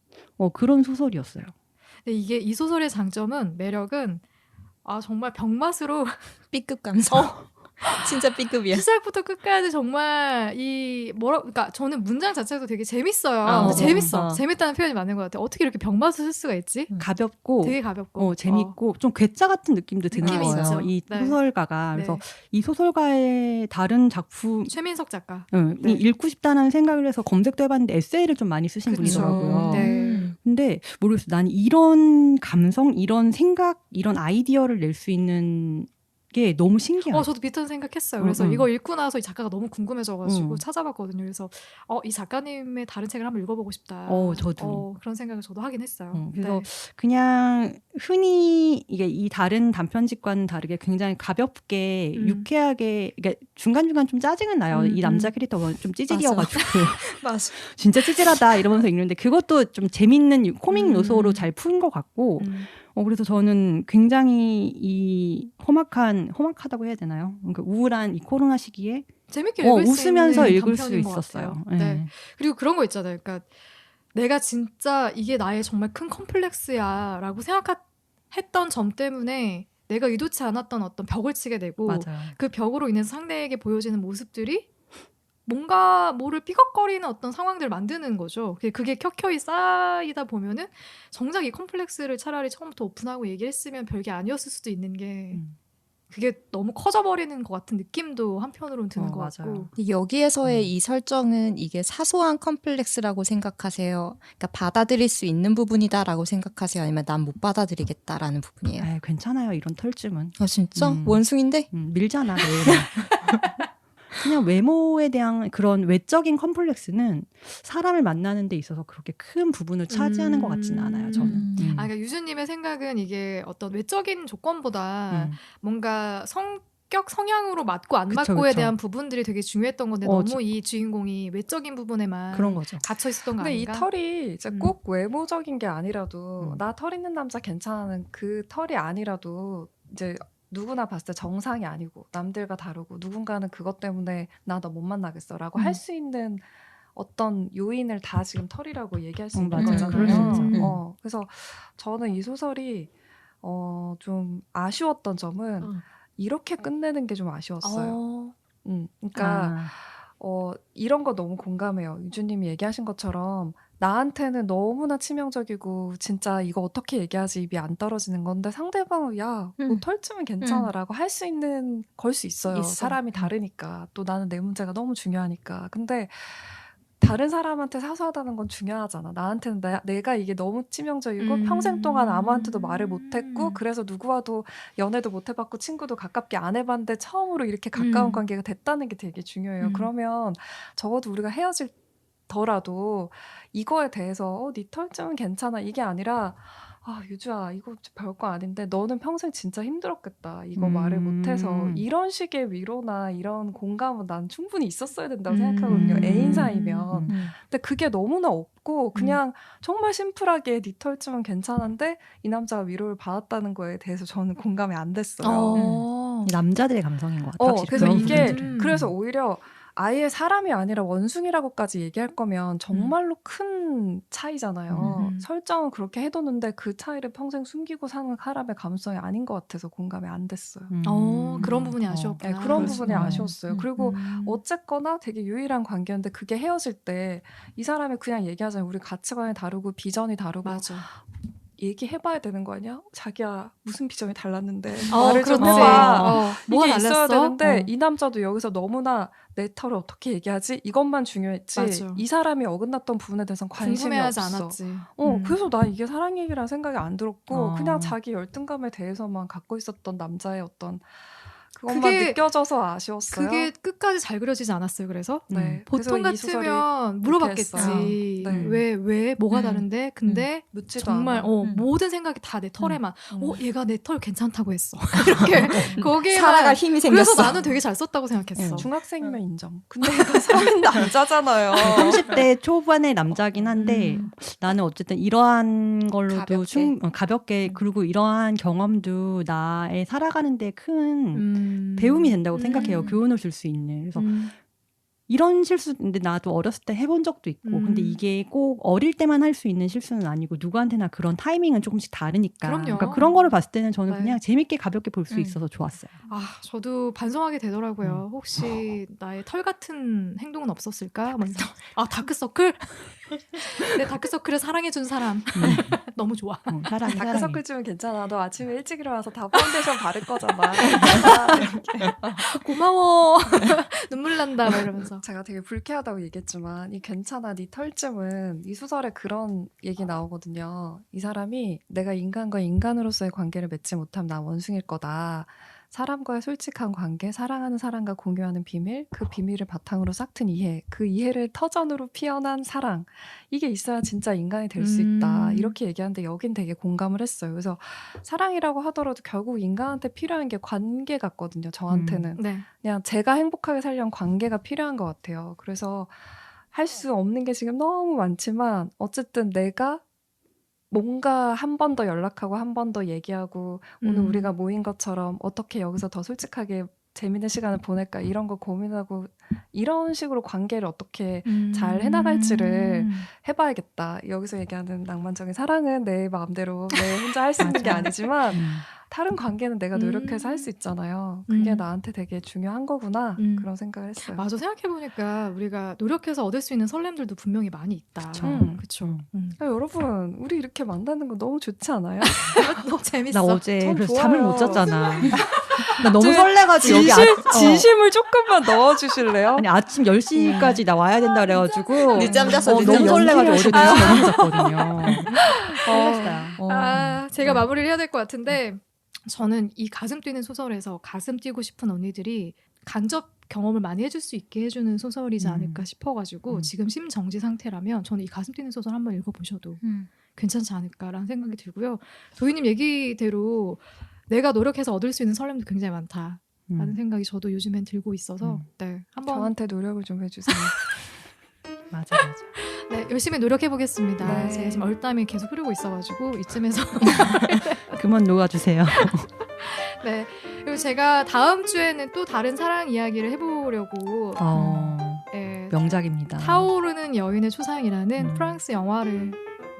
그런 소설이었어요. 근데 이게 이 소설의 장점은 매력은 정말 병맛으로 B급 감성. 진짜 B급이야. 시작부터 끝까지 정말 그러니까 저는 문장 자체도 되게 재밌어요. 재밌어. 재밌다는 표현이 맞는 것 같아요. 어떻게 이렇게 병맛을 쓸 수가 있지? 가볍고, 되게 가볍고, 재밌고 좀 괴짜 같은 느낌도 드는 거예요. 있죠. 이 소설가가. 그래서 이 소설가의 다른 작품 최민석 작가 읽고 싶다는 생각을 해서 검색도 해봤는데 에세이를 좀 많이 쓰신 분이더라고요. 근데 모르겠어요. 난 이런 감성, 이런 생각, 이런 아이디어를 낼 수 있는 게 너무 신기해요. 저도 비슷한 생각했어요. 그래서 이거 읽고 나서 이 작가가 너무 궁금해져가지고 찾아봤거든요. 그래서 이 작가님의 다른 책을 한번 읽어보고 싶다. 저도 그런 생각을 저도 하긴 했어요. 그래서 그냥 흔히 이게 이 다른 단편집과는 다르게 굉장히 가볍게 유쾌하게 그러니까 중간중간 좀 짜증은 나요. 이 남자 캐릭터가 좀 찌질이어가지고 맞아. 진짜 찌질하다 이러면서 읽는데 그것도 좀 재밌는 코믹 요소로 잘 푼 것 같고 그래서 저는 굉장히 이 험악하다고 해야 되나요? 그러니까 우울한 이 코로나 시기에 재밌게 읽을 수 웃으면서 있는 읽을 수 단편인 것 있었어요. 같아요. 네. 그리고 그런 거 있잖아요. 그러니까 내가 진짜 이게 나의 정말 큰 컴플렉스야라고 생각했던 점 때문에 내가 의도치 않았던 어떤 벽을 치게 되고 맞아요. 그 벽으로 인해서 상대에게 보여지는 모습들이 뭔가 뭐를 삐걱거리는 어떤 상황들을 만드는 거죠. 그게 켜켜이 쌓이다 보면은 정작 이 컴플렉스를 차라리 처음부터 오픈하고 얘기를 했으면 별게 아니었을 수도 있는 게 그게 너무 커져버리는 것 같은 느낌도 한편으로는 드는 것 같고. 여기에서의 이 설정은 이게 사소한 컴플렉스라고 생각하세요? 그러니까 받아들일 수 있는 부분이다라고 생각하세요? 아니면 난 못 받아들이겠다라는 부분이에요? 괜찮아요. 이런 털쯤은. 진짜? 원숭인데? 밀잖아. 매일. 그냥 외모에 대한 그런 외적인 컴플렉스는 사람을 만나는 데 있어서 그렇게 큰 부분을 차지하는 것 같지는 않아요. 저는. 그러니까 유주님의 생각은 이게 어떤 외적인 조건보다 뭔가 성향으로 맞고 안 맞고에 대한 부분들이 되게 중요했던 건데 너무 이 주인공이 외적인 부분에만 그런 거죠. 갇혀 있었던 거 아닌가? 근데 이 털이 이제 꼭 외모적인 게 아니라도 나 털 있는 남자 괜찮아는 그 털이 아니라도 이제 누구나 봤을 때 정상이 아니고 남들과 다르고 누군가는 그것 때문에 나 너 못 만나겠어 라고 할 수 있는 어떤 요인을 다 지금 털이라고 얘기할 수 있는 거잖아요. 그래서 저는 이 소설이 좀 아쉬웠던 점은 이렇게 끝내는 게 좀 아쉬웠어요. 그러니까 이런 거 너무 공감해요. 유주님이 얘기하신 것처럼 나한테는 너무나 치명적이고 진짜 이거 어떻게 얘기하지 입이 안 떨어지는 건데 상대방은 야, 너 털쯤은 괜찮아 라고 할 수 있는 걸 수 있어요. 사람이 다르니까. 또 나는 내 문제가 너무 중요하니까. 근데 다른 사람한테 사소하다는 건 중요하잖아. 나한테는 내가 이게 너무 치명적이고 평생 동안 아무한테도 말을 못했고 그래서 누구와도 연애도 못 해봤고 친구도 가깝게 안 해봤는데 처음으로 이렇게 가까운 관계가 됐다는 게 되게 중요해요. 그러면 적어도 우리가 헤어질 더라도 이거에 대해서 네 털쯤은 괜찮아 이게 아니라 유주야 이거 별거 아닌데 너는 평생 진짜 힘들었겠다 이거 말을 못해서 이런 식의 위로나 이런 공감은 난 충분히 있었어야 된다고 생각하거든요. 애인 사이면. 근데 그게 너무나 없고 그냥 정말 심플하게 네 털쯤은 괜찮은데 이 남자가 위로를 받았다는 거에 대해서 저는 공감이 안 됐어요. 남자들의 감성인 것 같아요. 그래서 이게 그래서 오히려 아예 사람이 아니라 원숭이라고까지 얘기할 거면 정말로 큰 차이잖아요. 설정은 그렇게 해뒀는데 그 차이를 평생 숨기고 사는 사람의 감성이 아닌 것 같아서 공감이 안 됐어요. 그런 부분이 아쉬웠구나. 네, 그런 부분이 아쉬웠어요. 그리고 어쨌거나 되게 유일한 관계였는데 그게 헤어질 때 이 사람이 그냥 얘기하잖아요. 우리 가치관이 다르고 비전이 다르고 맞아. 얘기해봐야 되는 거 아니야? 자기야 무슨 비전이 달랐는데 말을 좀 그렇지. 해봐. 뭐가 이게 있어야 달랐어? 되는데 이 남자도 여기서 너무나 내 털을 어떻게 얘기하지? 이것만 중요했지. 맞아. 이 사람이 어긋났던 부분에 대해서는 관심이 궁금해하지 없어. 않았지. 그래서 나 이게 사랑 얘기라는 생각이 안 들었고 그냥 자기 열등감에 대해서만 갖고 있었던 남자의 어떤 그것만 느껴져서 아쉬웠어요. 그게 끝까지 잘 그려지지 않았어요. 그래서 네. 보통 같으면 물어봤겠지. 네. 왜 뭐가 다른데? 근데 묻지도 정말 않아. 모든 생각이 다 내 털에만. 얘가 내 털 괜찮다고 했어. 이렇게 거기에 살아갈 힘이 생겼어. 그래서 나는 되게 잘 썼다고 생각했어. 중학생이면 인정. 근데 이거 성인 남자잖아요. 30대 초반의 남자긴 한데 나는 어쨌든 이러한 걸로도 가볍게 그리고 이러한 경험도 나의 살아가는 데 큰 배움이 된다고 생각해요. 교훈을 줄 수 있는. 그래서 이런 실수, 근데 나도 어렸을 때 해본 적도 있고, 근데 이게 꼭 어릴 때만 할 수 있는 실수는 아니고, 누구한테나 그런 타이밍은 조금씩 다르니까. 그럼요. 그러니까 그런 거를 봤을 때는 저는 네. 그냥 재밌게 가볍게 볼 수 있어서 좋았어요. 저도 반성하게 되더라고요. 혹시 나의 털 같은 행동은 없었을까? 다크서클? 내 다크서클을 사랑해준 사람. 너무 좋아. 다크서클 주면 괜찮아. 너 아침에 일찍 일어나서 다 파운데이션 바를 거잖아. 고마워. 눈물 난다. 막 이러면서. 제가 되게 불쾌하다고 얘기했지만 이 괜찮아 네 털쯤은 이 소설에 그런 얘기 나오거든요. 이 사람이 내가 인간과 인간으로서의 관계를 맺지 못하면 난 원숭이일 거다. 사람과의 솔직한 관계, 사랑하는 사람과 공유하는 비밀, 그 비밀을 바탕으로 싹튼 이해, 그 이해를 터전으로 피어난 사랑, 이게 있어야 진짜 인간이 될 수 있다. 이렇게 얘기하는데 여긴 되게 공감을 했어요. 그래서 사랑이라고 하더라도 결국 인간한테 필요한 게 관계 같거든요. 저한테는. 네. 그냥 제가 행복하게 살려면 관계가 필요한 것 같아요. 그래서 할 수 없는 게 지금 너무 많지만 어쨌든 내가 뭔가 한 번 더 연락하고 한 번 더 얘기하고 오늘 우리가 모인 것처럼 어떻게 여기서 더 솔직하게 재밌는 시간을 보낼까 이런 거 고민하고 이런 식으로 관계를 어떻게 잘 해나갈지를 해봐야겠다. 여기서 얘기하는 낭만적인 사랑은 내 마음대로 내 혼자 할 수 있는 게 아니지만 다른 관계는 내가 노력해서 할 수 있잖아요. 그게 나한테 되게 중요한 거구나. 그런 생각을 했어요. 맞아. 생각해보니까 우리가 노력해서 얻을 수 있는 설렘들도 분명히 많이 있다. 그쵸. 여러분 우리 이렇게 만나는 거 너무 좋지 않아요? 너무 재밌어. 나 어제 그래서 좋아요. 잠을 못 잤잖아. 나 너무 설레가지고 여기 진심을 조금만 넣어주실래요? 아니 아침 10시까지 나 와야 된다 그래가지고 늦잠 잤어. 너무 설레가지고 어제 2시 넘었거든요. 제가 마무리를 해야 될 것 같은데 저는 이 가슴 뛰는 소설에서 가슴 뛰고 싶은 언니들이 간접 경험을 많이 해줄 수 있게 해주는 소설이지 않을까 싶어가지고 지금 심정지 상태라면 저는 이 가슴 뛰는 소설 한번 읽어보셔도 괜찮지 않을까라는 생각이 들고요. 도희님 얘기대로 내가 노력해서 얻을 수 있는 설렘도 굉장히 많다라는 생각이 저도 요즘엔 들고 있어서 한번 저한테 노력을 좀 해주세요. 맞아. 네, 열심히 노력해보겠습니다. 네. 제가 지금 얼땀이 계속 흐르고 있어가지고 이쯤에서 그만 놓아주세요. 네, 그리고 제가 다음 주에는 또 다른 사랑 이야기를 해보려고 명작입니다. 타오르는 여인의 초상이라는 프랑스 영화를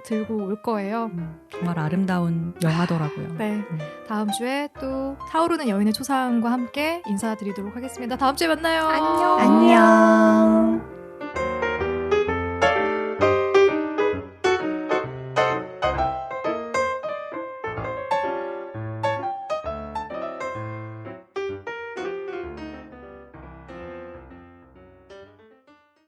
들고 올 거예요. 정말 아름다운 영화더라고요. 네, 다음 주에 또 타오르는 여인의 초상과 함께 인사드리도록 하겠습니다. 다음 주에 만나요. 안녕. 안녕.